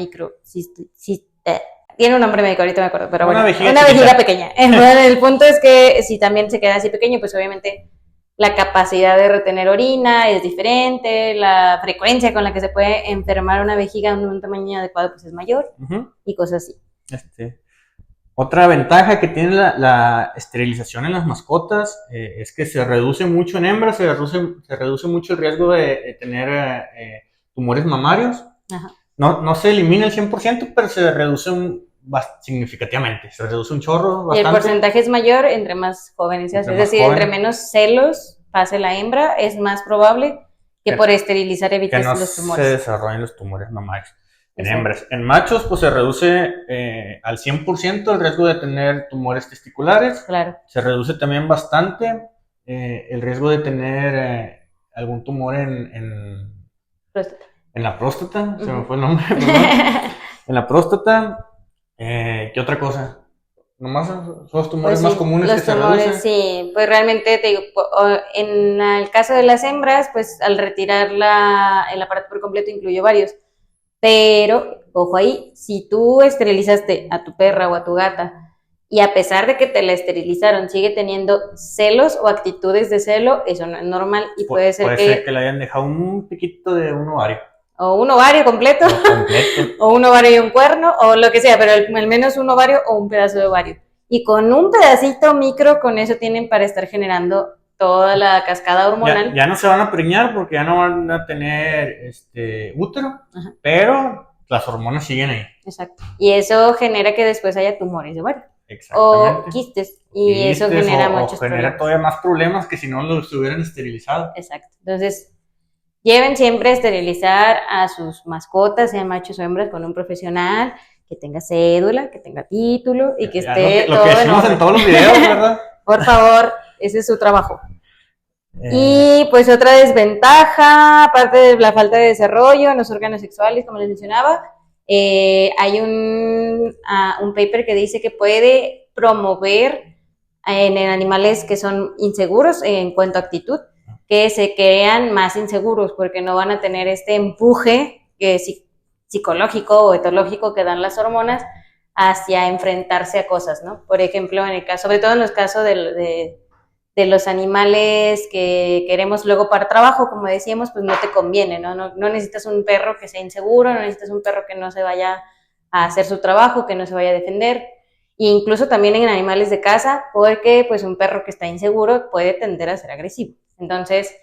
tiene un nombre médico, ahorita me acuerdo, pero una vejiga pequeña. Bueno, el punto es que si también se queda así pequeño, pues obviamente la capacidad de retener orina es diferente, la frecuencia con la que se puede enfermar una vejiga en un tamaño adecuado pues es mayor y cosas así. Otra ventaja que tiene la esterilización en las mascotas es que se reduce mucho en hembras, se reduce mucho el riesgo de tener tumores mamarios. Ajá. No se elimina el 100%, pero se reduce significativamente, se reduce un chorro bastante. Y el porcentaje es mayor entre más jóvenes se hace, es decir, entre menos celos pase la hembra, es más probable que por esterilizar evites los tumores. Se desarrollen los tumores mamarios. En hembras. En machos, pues se reduce al 100% el riesgo de tener tumores testiculares. Claro. Se reduce también bastante el riesgo de tener algún tumor en la próstata. Se me fue el nombre. En la próstata. ¿Qué otra cosa? Nomás son los tumores más comunes que se reducen. Sí, pues realmente te digo, en el caso de las hembras, pues al retirar el aparato por completo incluye varios. Pero, ojo ahí, si tú esterilizaste a tu perra o a tu gata y a pesar de que te la esterilizaron sigue teniendo celos o actitudes de celo, eso no es normal y puede ser que le hayan dejado un piquito de un ovario. O un ovario completo, o un ovario y un cuerno, o lo que sea, pero al menos un ovario o un pedazo de ovario. Y con un pedacito micro, con eso tienen para estar generando toda la cascada hormonal. Ya no se van a preñar porque ya no van a tener útero, pero las hormonas siguen ahí. Exacto. Y eso genera que después haya tumores de ovario. Exactamente. O quistes. Y eso genera muchos genera problemas. todavía más problemas que si no los hubieran esterilizado. Exacto. Entonces, lleven siempre a esterilizar a sus mascotas, sean machos o hembras, con un profesional que tenga cédula, que tenga título y que esté lo que decimos en todos los videos, ¿verdad? Por favor, ese es su trabajo. Y pues otra desventaja, aparte de la falta de desarrollo en los órganos sexuales, como les mencionaba, hay un paper que dice que puede promover en animales que son inseguros en cuanto a actitud, que se crean más inseguros porque no van a tener este empuje psicológico o etológico que dan las hormonas hacia enfrentarse a cosas, ¿no? Por ejemplo, sobre todo en los casos de los animales que queremos luego para trabajo, como decíamos, pues no te conviene, ¿no? No necesitas un perro que sea inseguro, no necesitas un perro que no se vaya a hacer su trabajo, que no se vaya a defender. E incluso también en animales de casa, porque pues un perro que está inseguro puede tender a ser agresivo. Entonces,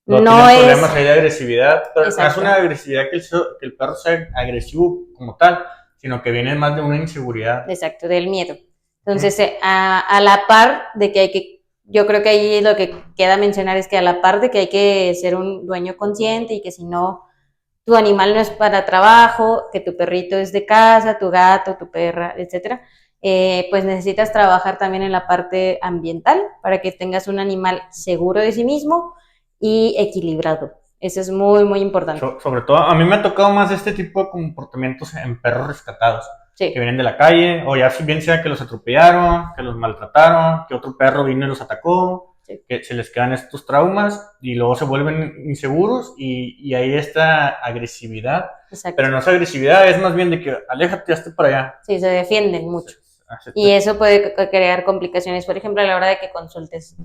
no es problemas ahí de agresividad, pero no es una agresividad que el perro sea agresivo como tal, sino que viene más de una inseguridad. Exacto, del miedo. Entonces, a la par de que yo creo que ahí lo que queda mencionar es que a la par de que hay que ser un dueño consciente y que si no, tu animal no es para trabajo, que tu perrito es de casa, tu gato, tu perra, etcétera, pues necesitas trabajar también en la parte ambiental para que tengas un animal seguro de sí mismo y equilibrado. Eso es muy, muy importante. Sobre todo, a mí me ha tocado más este tipo de comportamientos en perros rescatados. Sí. Que vienen de la calle, o ya si bien sea que los atropellaron, que los maltrataron, que otro perro vino y los atacó, sí. Que se les quedan estos traumas y luego se vuelven inseguros y hay esta agresividad. Exacto. Pero no es agresividad, es más bien de que aléjate, hazte para allá. Sí, se defienden mucho. Y eso puede crear complicaciones, por ejemplo, a la hora de que consultes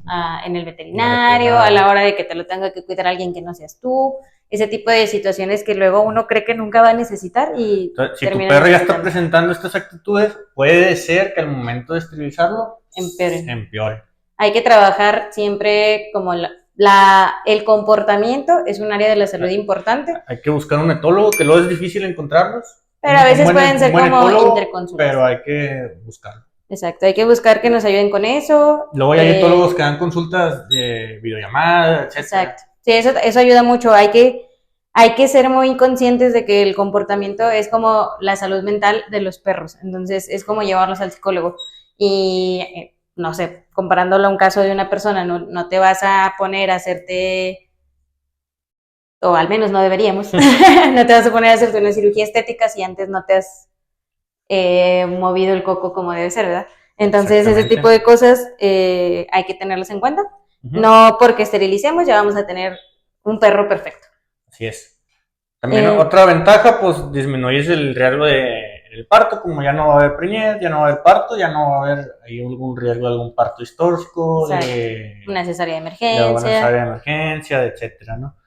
en el veterinario, a la hora de que te lo tenga que cuidar alguien que no seas tú, ese tipo de situaciones que luego uno cree que nunca va a necesitar y entonces, si tu perro ya está presentando estas actitudes, puede ser que al momento de esterilizarlo empeore. Hay que trabajar siempre como el comportamiento es un área de la salud importante. Hay que buscar un etólogo, que luego es difícil encontrarlos. Pero a veces pueden ser como interconsultas. Pero hay que buscarlo. Exacto, hay que buscar que nos ayuden con eso. Luego hay etólogos que dan consultas de videollamada, etc. Exacto. Sí, eso ayuda mucho. Hay que ser muy conscientes de que el comportamiento es como la salud mental de los perros. Entonces, es como llevarlos al psicólogo. Y, no sé, comparándolo a un caso de una persona, no te vas a poner a hacerte, o al menos no deberíamos, no te vas a poner a hacerte una cirugía estética si antes no te has movido el coco como debe ser, ¿verdad? Entonces, ese tipo de cosas hay que tenerlos en cuenta. No porque esterilicemos ya vamos a tener un perro perfecto. Así es. También otra ventaja, pues disminuyes el riesgo del parto, como ya no va a haber preñez, ya no va a haber parto, ya no va a haber ahí algún riesgo de algún parto distóxico, de una cesárea de emergencia, etcétera, ¿no?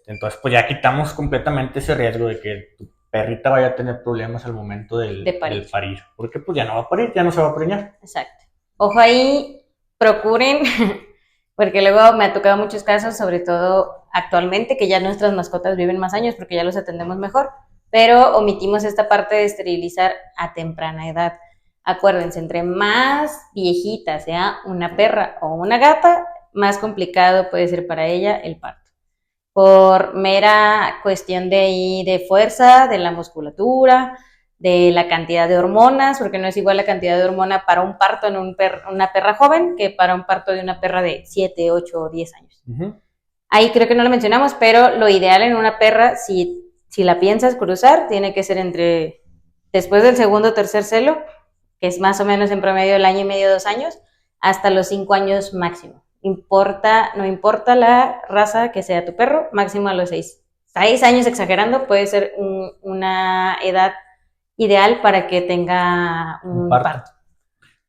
Entonces, pues ya quitamos completamente ese riesgo de que tu perrita vaya a tener problemas al momento del parir. Porque pues ya no va a parir, ya no se va a preñar. Exacto. Ojo ahí, procuren, porque luego me ha tocado muchos casos, sobre todo actualmente, que ya nuestras mascotas viven más años porque ya los atendemos mejor, pero omitimos esta parte de esterilizar a temprana edad. Acuérdense, entre más viejita sea una perra o una gata, más complicado puede ser para ella el parto. Por mera cuestión de fuerza, de la musculatura, de la cantidad de hormonas, porque no es igual la cantidad de hormona para un parto en una perra joven que para un parto de una perra de 7, 8 o 10 años. Ahí creo que no lo mencionamos, pero lo ideal en una perra, si la piensas cruzar, tiene que ser después del segundo o tercer celo, que es más o menos en promedio el año y medio, 2 años, hasta los 5 años máximo. No importa la raza que sea tu perro, máximo a los 6. 6 años exagerando puede ser una edad ideal para que tenga un parto.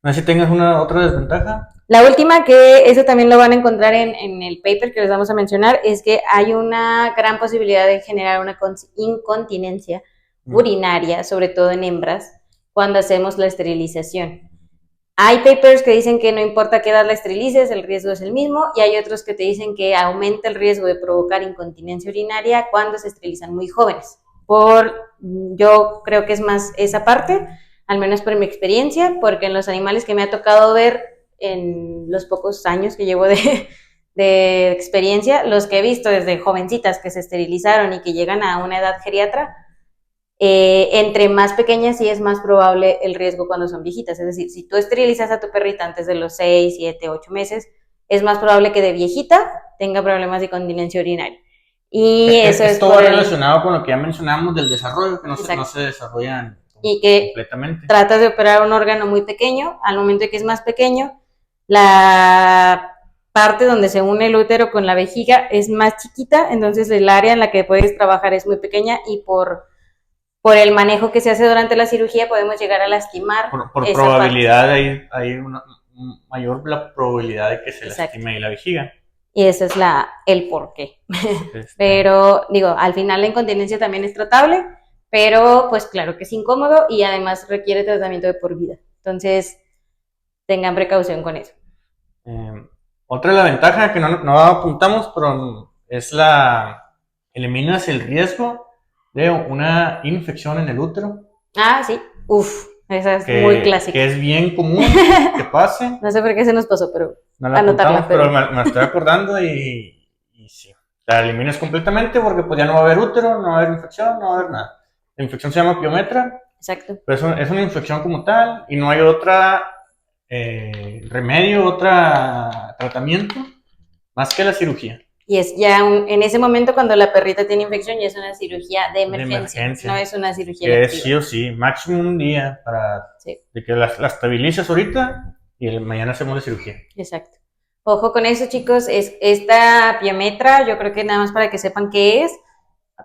No sé si tengas otra desventaja. La última, que eso también lo van a encontrar en el paper que les vamos a mencionar, es que hay una gran posibilidad de generar una incontinencia urinaria, sobre todo en hembras, cuando hacemos la esterilización. Hay papers que dicen que no importa qué edad la esterilices, el riesgo es el mismo, y hay otros que te dicen que aumenta el riesgo de provocar incontinencia urinaria cuando se esterilizan muy jóvenes. Yo creo que es más esa parte, al menos por mi experiencia, porque en los animales que me ha tocado ver en los pocos años que llevo de experiencia, los que he visto desde jovencitas que se esterilizaron y que llegan a una edad geriatra, entre más pequeñas sí es más probable el riesgo cuando son viejitas. Es decir, si tú esterilizas a tu perrita antes de los 6, 7, 8 meses, es más probable que de viejita tenga problemas de incontinencia urinaria. Y eso es todo relacionado con lo que ya mencionamos del desarrollo, que no se desarrollan y que completamente. Tratas de operar un órgano muy pequeño, al momento de que es más pequeño, la parte donde se une el útero con la vejiga es más chiquita, entonces el área en la que puedes trabajar es muy pequeña y por el manejo que se hace durante la cirugía podemos llegar a lastimar. Por probabilidad hay una mayor la probabilidad de que se lastime ahí la vejiga. Y ese es el porqué. Pero digo, al final la incontinencia también es tratable, pero pues claro que es incómodo y además requiere tratamiento de por vida. Entonces, tengan precaución con eso. Otra de la ventaja que no apuntamos, pero es eliminas el riesgo de una infección en el útero. Ah, sí. Esa es muy clásica. Que es bien común que pase. No sé por qué se nos pasó, pero no la apuntamos, pero me estoy acordando y sí. La eliminas completamente porque pues ya no va a haber útero, no va a haber infección, no va a haber nada. La infección se llama piometra. Exacto. Pero es una infección como tal y no hay otra remedio, otro tratamiento más que la cirugía. Y es ya en ese momento cuando la perrita tiene infección ya es una cirugía de emergencia. No es una cirugía que electiva. Es sí o sí, máximo un día de que la estabilizas ahorita y mañana hacemos la cirugía. Exacto. Ojo con eso, chicos, esta piometra, yo creo que nada más para que sepan qué es,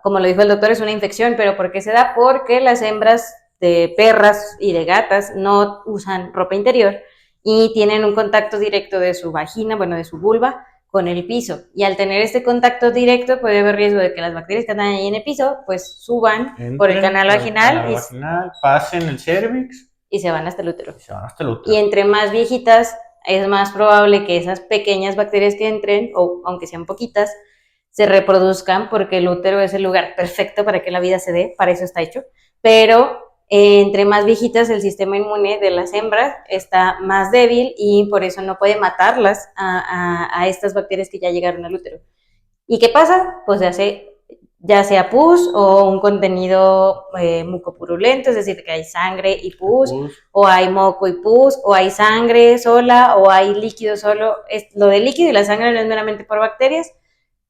como lo dijo el doctor, es una infección, pero ¿por qué se da? Porque las hembras de perras y de gatas no usan ropa interior y tienen un contacto directo de su vagina, bueno, de su vulva, con el piso. Y al tener este contacto directo puede haber riesgo de que las bacterias que están ahí en el piso pues suban por el canal vaginal, pasen el cervix y se van hasta el útero. Y entre más viejitas es más probable que esas pequeñas bacterias que entren, o aunque sean poquitas, se reproduzcan, porque el útero es el lugar perfecto para que la vida se dé, para eso está hecho. Pero entre más viejitas el sistema inmune de las hembras está más débil y por eso no puede matarlas a estas bacterias que ya llegaron al útero. ¿Y qué pasa? Pues ya sea pus o un contenido mucopurulento, es decir, que hay sangre y pus, o hay moco y pus, o hay sangre sola, o hay líquido solo. Lo del líquido y la sangre no es meramente por bacterias,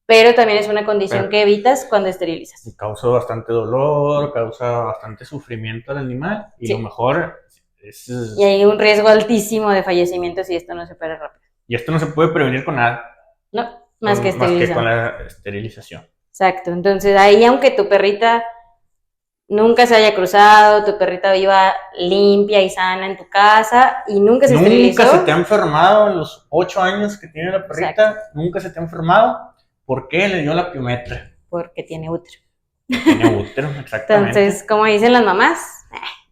pero también es una condición que evitas cuando esterilizas. Causa bastante dolor, causa bastante sufrimiento al animal, y lo mejor es... Y hay un riesgo altísimo de fallecimiento si esto no se opera rápido. Y esto no se puede prevenir con nada. No, más que con la esterilización. Exacto, entonces ahí aunque tu perrita nunca se haya cruzado, tu perrita viva limpia y sana en tu casa y nunca se esterilizó. Nunca se te ha enfermado en los 8 años que tiene la perrita. Exacto. Nunca se te ha enfermado. ¿Por qué le dio la piometra? Porque tiene útero. Tiene útero, exactamente. Entonces, como dicen las mamás,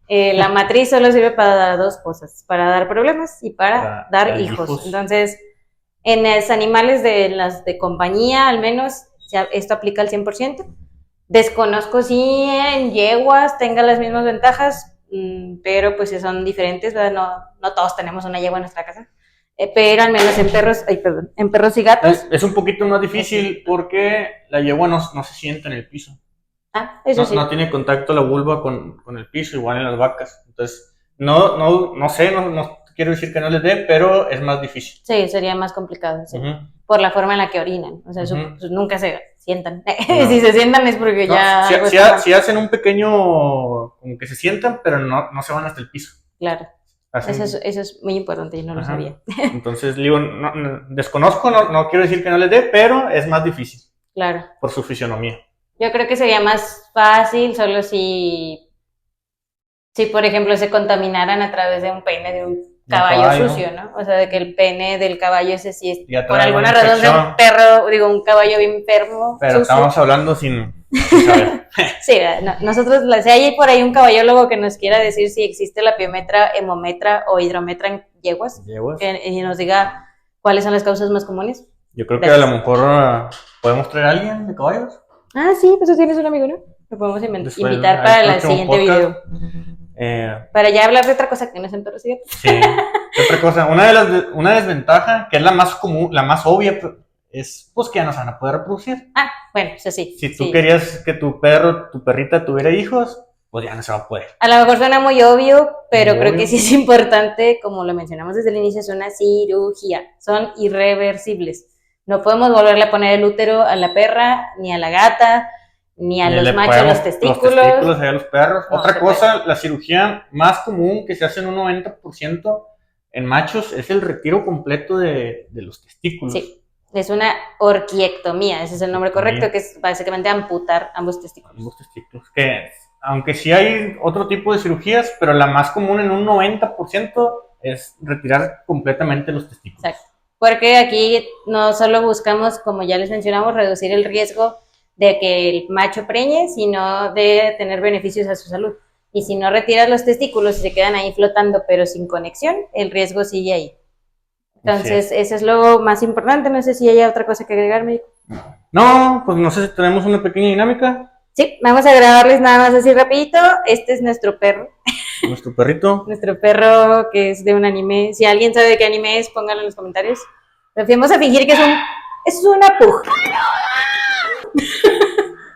la matriz solo sirve para 2 cosas, para dar problemas y para dar hijos. Entonces, en los animales de compañía, al menos, esto aplica al 100%. Desconozco si en yeguas tenga las mismas ventajas, pero pues son diferentes, ¿verdad? No todos tenemos una yegua en nuestra casa. Pero al menos en perros y gatos. Es un poquito más difícil porque la yegua no se sienta en el piso. Eso sí. No tiene contacto la vulva con el piso, igual en las vacas. Entonces, no sé, no quiero decir que no les dé, pero es más difícil. Sí, sería más complicado, sí. Por la forma en la que orinan. O sea, pues nunca se sientan. No. Si se sientan es porque si hacen un pequeño, como que se sientan, pero no se van hasta el piso. Claro. Eso es muy importante, yo no lo sabía. Entonces, digo, desconozco, no quiero decir que no les dé, pero es más difícil. Claro. Por su fisionomía. Yo creo que sería más fácil solo si por ejemplo, se contaminaran a través de un pene de un caballo sucio, ¿no? O sea, de que el pene del caballo ese sí es por alguna razón de un caballo bien enfermo. Pero sucio. Estamos hablando sin saber. Sí, nosotros, si hay por ahí un caballólogo que nos quiera decir si existe la piometra, hemometra o hidrometra en yeguas. Y nos diga cuáles son las causas más comunes. Yo creo que a lo mejor podemos traer a alguien de caballos. Sí, pues tú tienes un amigo, ¿no? Lo podemos invitar para el siguiente video. Para ya hablar de otra cosa que no es en perros y gatos. Sí, otra cosa. Una desventaja, que es la más común, la más obvia, es pues que ya no se van a poder reproducir. Bueno, eso sí. Si tú querías que tu perrita tuviera hijos, pues ya no se va a poder. A lo mejor suena muy obvio, pero creo que sí es importante, como lo mencionamos desde el inicio, es una cirugía. Son irreversibles. No podemos volverle a poner el útero a la perra, ni a la gata, ni a los machos los testículos. Los testículos a los perros. Otra cosa, la cirugía más común que se hace en un 90% en machos es el retiro completo de los testículos. Sí, es una orquiectomía, ese es el nombre correcto, que es básicamente amputar ambos testículos. Ambos testículos, que aunque sí hay otro tipo de cirugías, pero la más común en un 90% es retirar completamente los testículos. Exacto. Porque aquí no solo buscamos, como ya les mencionamos, reducir el riesgo de que el macho preñe, sino de tener beneficios a su salud. Y si no retiras los testículos y se quedan ahí flotando, pero sin conexión, el riesgo sigue ahí. Entonces, eso es lo más importante. No sé si hay otra cosa que agregar, médico. No, pues no sé si tenemos una pequeña dinámica. Sí, vamos a grabarles nada más así rapidito. Este es nuestro perro. Nuestro perrito. Nuestro perro, que es de un anime. Si alguien sabe de qué anime es, pónganlo en los comentarios. Vamos a fingir que es una pug.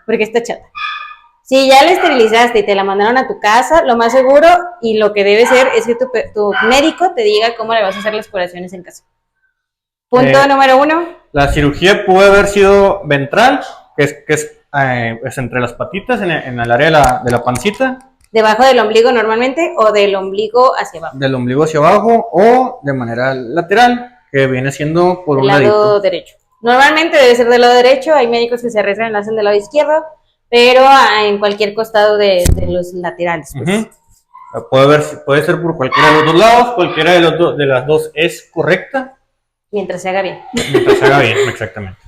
Porque está chata. Si ya la esterilizaste y te la mandaron a tu casa, lo más seguro y lo que debe ser es que tu médico te diga cómo le vas a hacer las curaciones en casa. Punto número 1. La cirugía puede haber sido ventral, que es entre las patitas, en el área de la pancita. Debajo del ombligo normalmente, o del ombligo hacia abajo. Del ombligo hacia abajo, o de manera lateral, que viene siendo por un lado derecho. Normalmente debe ser del lado derecho, hay médicos que se arriesgan y lo hacen del lado izquierdo, pero en cualquier costado de los laterales. Pues. Puede ser por cualquiera de los dos lados, cualquiera de las dos es correcta. Mientras se haga bien. Mientras se haga bien, exactamente.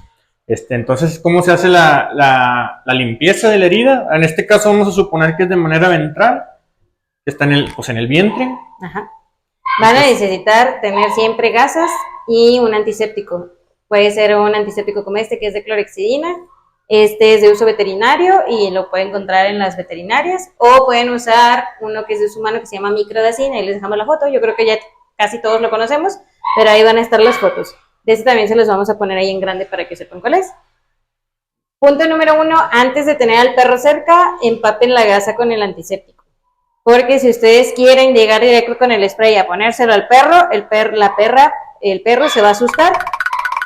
Entonces, ¿cómo se hace la limpieza de la herida? En este caso vamos a suponer que es de manera ventral, que está en el vientre. Ajá. Van a necesitar tener siempre gasas y un antiséptico. Puede ser un antiséptico como que es de clorhexidina. Este es de uso veterinario y lo pueden encontrar en las veterinarias. O pueden usar uno que es de uso humano que se llama microdacin. Ahí les dejamos la foto. Yo creo que ya casi todos lo conocemos, pero ahí van a estar las fotos. De este también se los vamos a poner ahí en grande para que sepan cuál es. Punto número 1. Antes de tener al perro cerca, empapen la gasa con el antiséptico. Porque si ustedes quieren llegar directo con el spray a ponérselo al perro, el perro se va a asustar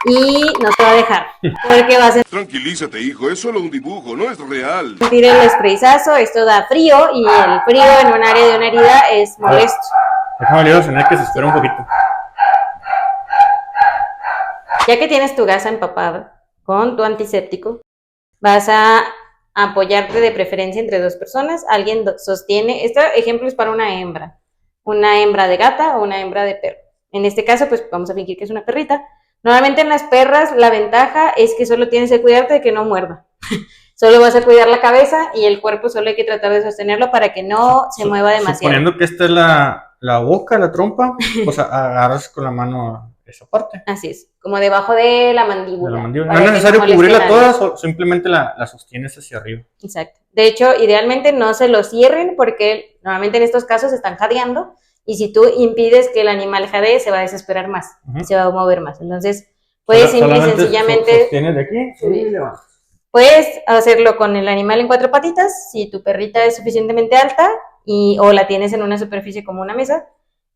y no se va a dejar. Porque va a Tranquilízate, hijo, es solo un dibujo, no es real. sentir el sprayazo, esto da frío y el frío en un área de una herida es molesto. Déjame le enseñar que se espera un poquito. Ya que tienes tu gasa empapada con tu antiséptico, vas a apoyarte de preferencia entre dos personas. Alguien sostiene, este ejemplo es para una hembra de gata o una hembra de perro. En este caso, pues vamos a fingir que es una perrita. Normalmente en las perras la ventaja es que solo tienes que cuidarte de que no muerda. Solo vas a cuidar la cabeza y el cuerpo solo hay que tratar de sostenerlo para que no se mueva demasiado. Suponiendo que esta es la boca, la trompa, pues agarras con la mano esa parte. Así es, como debajo de la mandíbula. No es necesario cubrirla toda, simplemente la sostienes hacia arriba. Exacto. De hecho, idealmente no se lo cierren porque normalmente en estos casos están jadeando y si tú impides que el animal jadee, se va a desesperar más, se va a mover más. Entonces, puedes simple y sencillamente... Sostienes de aquí, sí. Puedes hacerlo con el animal en 4 patitas, si tu perrita es suficientemente alta o la tienes en una superficie como una mesa.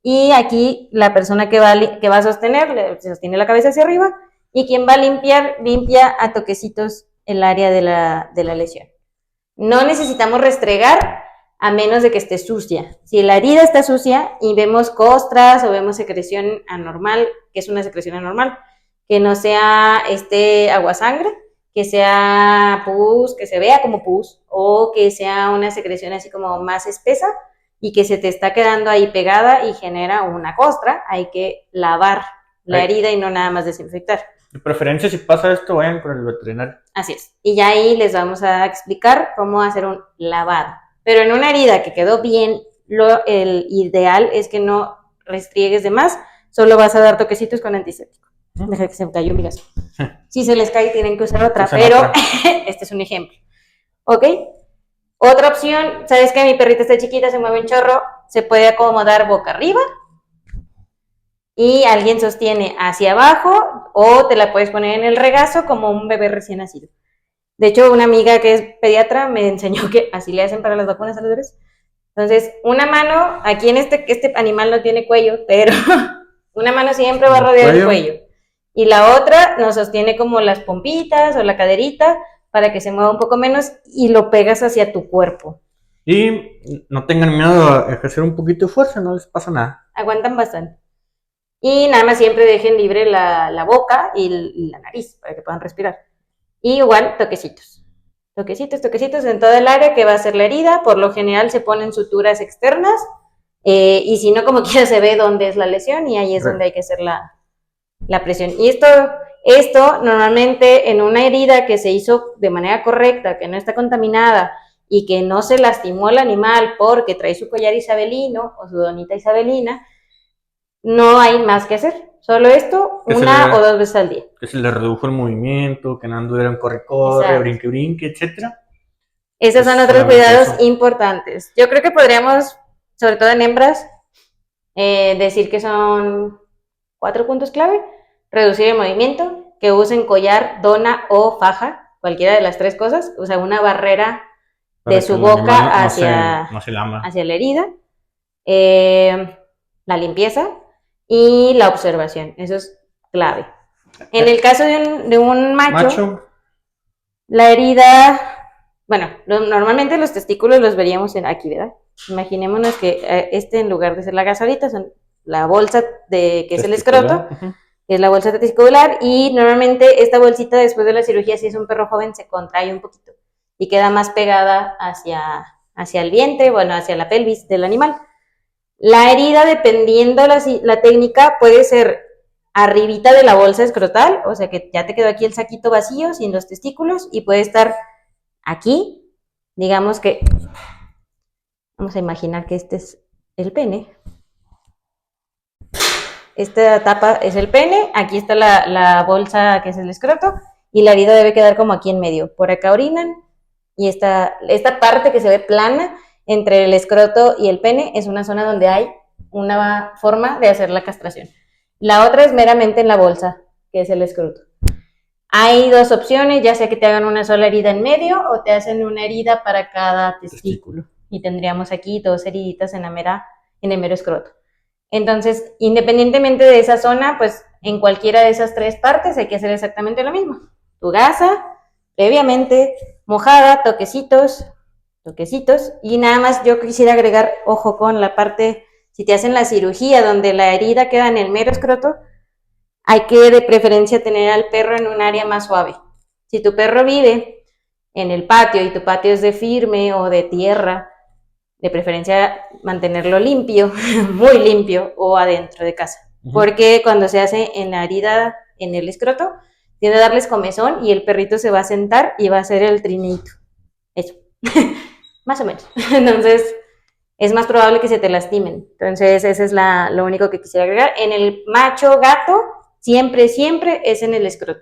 Y aquí la persona que va a sostener, sostiene la cabeza hacia arriba, y quien va a limpiar, limpia a toquecitos el área de la lesión. No necesitamos restregar a menos de que esté sucia. Si la herida está sucia y vemos costras o vemos secreción anormal, que es una secreción anormal, que no sea aguasangre, que sea pus, que se vea como pus, o que sea una secreción así como más espesa, y que se te está quedando ahí pegada y genera una costra, hay que lavar la herida y no nada más desinfectar. De preferencia, si pasa esto, vayan con el veterinario. Así es. Y ya ahí les vamos a explicar cómo hacer un lavado. Pero en una herida que quedó bien, el ideal es que no restriegues de más, solo vas a dar toquecitos con antiséptico. Deja que se me cayó mi gaso. Si se les cae, tienen que usar otra, pero este es un ejemplo. ¿Ok? Otra opción, sabes que mi perrita está chiquita, se mueve un chorro, se puede acomodar boca arriba y alguien sostiene hacia abajo o te la puedes poner en el regazo como un bebé recién nacido. De hecho, una amiga que es pediatra me enseñó que así le hacen para las vacunas a los bebés. Entonces, una mano, aquí en este animal no tiene cuello, pero una mano siempre va a rodear el cuello. Y la otra nos sostiene como las pompitas o la caderita, para que se mueva un poco menos y lo pegas hacia tu cuerpo. Y no tengan miedo a ejercer un poquito de fuerza, no les pasa nada. Aguantan bastante. Y nada más siempre dejen libre la boca y la nariz para que puedan respirar. Y igual toquecitos. Toquecitos en toda el área que va a ser la herida. Por lo general se ponen suturas externas y si no, como quiera se ve dónde es la lesión y ahí es donde hay que hacer la presión. Y esto normalmente en una herida que se hizo de manera correcta, que no está contaminada y que no se lastimó el animal porque trae su collar isabelino o su donita isabelina, no hay más que hacer. Solo esto, una o 2 veces al día. Que se le redujo el movimiento, que no anduvieran corre, brinque, etcétera. Esos son otros cuidados importantes. Yo creo que podríamos, sobre todo en hembras, decir que son 4 puntos clave. Reducir el movimiento, que usen collar, dona o faja, cualquiera de las 3 cosas, o sea, una barrera de su boca hacia la herida, la limpieza y la observación, eso es clave. En el caso de un macho, la herida, bueno, normalmente los testículos los veríamos aquí, ¿verdad? Imaginémonos que en lugar de ser la gasolita, son la bolsa que es el escroto, es la bolsa testicular, y normalmente esta bolsita después de la cirugía, si es un perro joven, se contrae un poquito y queda más pegada hacia el vientre, bueno, hacia la pelvis del animal. La herida, dependiendo la técnica, puede ser arribita de la bolsa escrotal, o sea que ya te quedó aquí el saquito vacío, sin los testículos, y puede estar aquí, digamos que, vamos a imaginar que este es el pene. Esta tapa es el pene, aquí está la bolsa que es el escroto, y la herida debe quedar como aquí en medio. Por acá orinan, y esta parte que se ve plana entre el escroto y el pene es una zona donde hay una forma de hacer la castración. La otra es meramente en la bolsa, que es el escroto. Hay dos opciones, ya sea que te hagan una sola herida en medio o te hacen una herida para cada testículo. Y tendríamos aquí 2 heriditas en el mero escroto. Entonces, independientemente de esa zona, pues en cualquiera de esas 3 partes hay que hacer exactamente lo mismo. Tu gasa, previamente, mojada, toquecitos, y nada más yo quisiera agregar, ojo con la parte, si te hacen la cirugía donde la herida queda en el mero escroto, hay que de preferencia tener al perro en un área más suave. Si tu perro vive en el patio y tu patio es de firme o de tierra, de preferencia mantenerlo limpio, muy limpio, o adentro de casa. Porque cuando se hace en la herida, en el escroto, tiende a darles comezón y el perrito se va a sentar y va a hacer el trineito. Eso. Más o menos. Entonces, es más probable que se te lastimen. Entonces, ese es lo único que quisiera agregar. En el macho gato, siempre es en el escroto.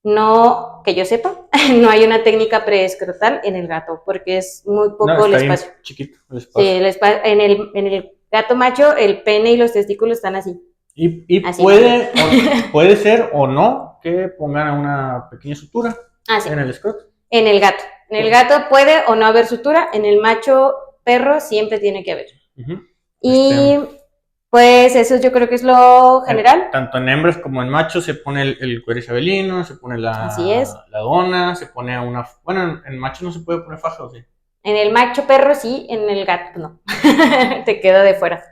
No, que yo sepa, no hay una técnica preescrotal en el gato, porque es muy poco el espacio. Chiquito el espacio. Sí, en el gato macho, el pene y los testículos están así. Y así puede ser o no que pongan una pequeña sutura en el escroto. En el gato. En el gato puede o no haber sutura, en el macho perro siempre tiene que haber. Y pues eso yo creo que es lo general. Tanto en hembras como en machos se pone el cuero isabelino, se pone la dona, se pone bueno, en machos no se puede poner faja, ¿o sí? En el macho perro sí, en el gato no. Te queda de fuera.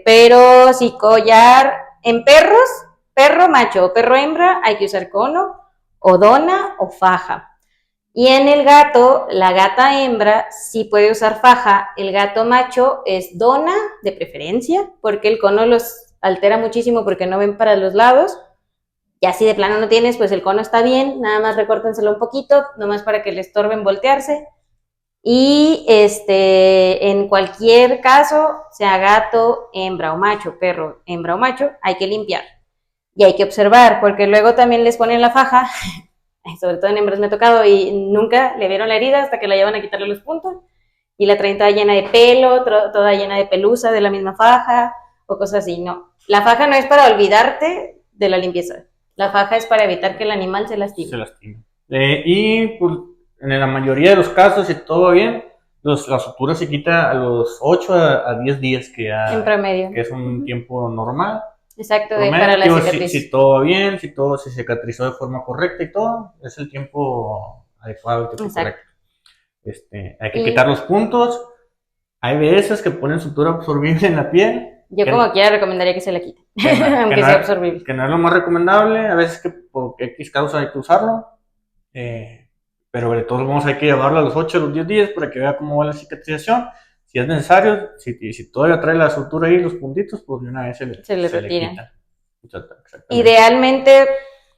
Pero sí, collar. En perros, perro macho o perro hembra, hay que usar cono, o dona o faja. Y en el gato, la gata hembra sí puede usar faja, el gato macho es dona de preferencia, porque el cono los altera muchísimo porque no ven para los lados. Ya si de plano no tienes, pues el cono está bien, nada más recórtenselo un poquito, nomás para que le estorben voltearse. Y en cualquier caso, sea gato, hembra o macho, perro, hembra o macho, hay que limpiar. Y hay que observar, porque luego también les ponen la faja, sobre todo en hembras me ha tocado, y nunca le vieron la herida hasta que la llevan a quitarle los puntos, y la traen toda llena de pelo, toda llena de pelusa de la misma faja, o cosas así. No, la faja no es para olvidarte de la limpieza, la faja es para evitar que el animal se lastime. Y pues, en la mayoría de los casos, si todo va bien, la sutura se quita a los 8 a 10 días, que ya, en promedio, que es un tiempo normal. Exacto, para la cicatriz. Si todo va bien, si todo se cicatrizó de forma correcta y todo, es el tiempo adecuado, el tiempo correcto. Hay que quitar los puntos. Hay veces que ponen sutura absorbible en la piel. Yo como quiera recomendaría que se la quite, aunque sea absorbible. Que no es lo más recomendable, a veces que por X causa hay que usarlo. Pero de todos modos hay que llevarlo a los 8 a los 10 días para que vea cómo va la cicatrización. Si es necesario, si todavía trae la sutura ahí, los puntitos, pues de una vez se le retira. Idealmente,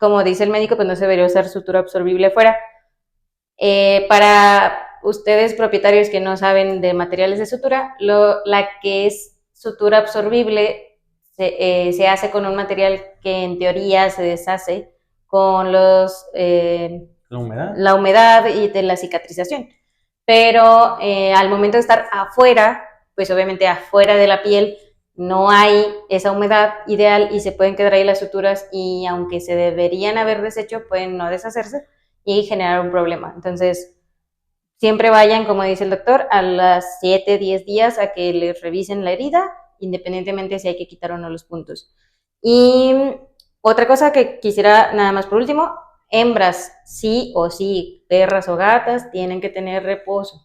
como dice el médico, pues no se debería usar sutura absorbible afuera. Para ustedes propietarios que no saben de materiales de sutura, la que es sutura absorbible se hace con un material que en teoría se deshace con la humedad y de la cicatrización. Pero al momento de estar afuera, pues obviamente afuera de la piel no hay esa humedad ideal y se pueden quedar ahí las suturas, y aunque se deberían haber deshecho, pueden no deshacerse y generar un problema. Entonces, siempre vayan, como dice el doctor, a las 7, 10 días a que les revisen la herida, independientemente si hay que quitar o no los puntos. Y otra cosa que quisiera nada más por último, hembras, sí o sí, perras o gatas, tienen que tener reposo.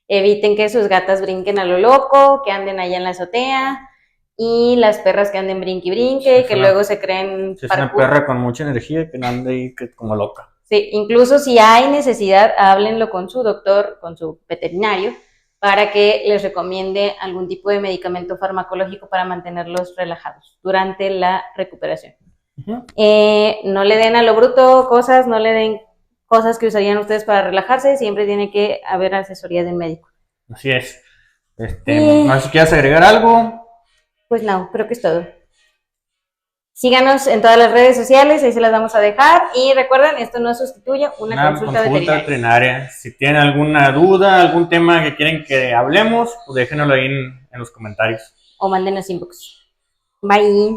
Eviten que sus gatas brinquen a lo loco, que anden allá en la azotea, y las perras que anden brinque y brinque, que luego se creen... Si es una perra con mucha energía, que no ande ahí como loca. Sí, incluso si hay necesidad, háblenlo con su doctor, con su veterinario, para que les recomiende algún tipo de medicamento farmacológico para mantenerlos relajados durante la recuperación. Ujú. No le den a lo bruto cosas, no le den cosas que usarían ustedes para relajarse, siempre tiene que haber asesoría de un médico. Así es. No sé si quieres agregar algo. Pues no, creo que es todo. Síganos en todas las redes sociales, ahí se las vamos a dejar. Y recuerden, esto no sustituye una consulta veterinaria. Si tienen alguna duda, algún tema que quieren que hablemos, pues déjenoslo ahí en los comentarios. O mándenos inbox. Bye.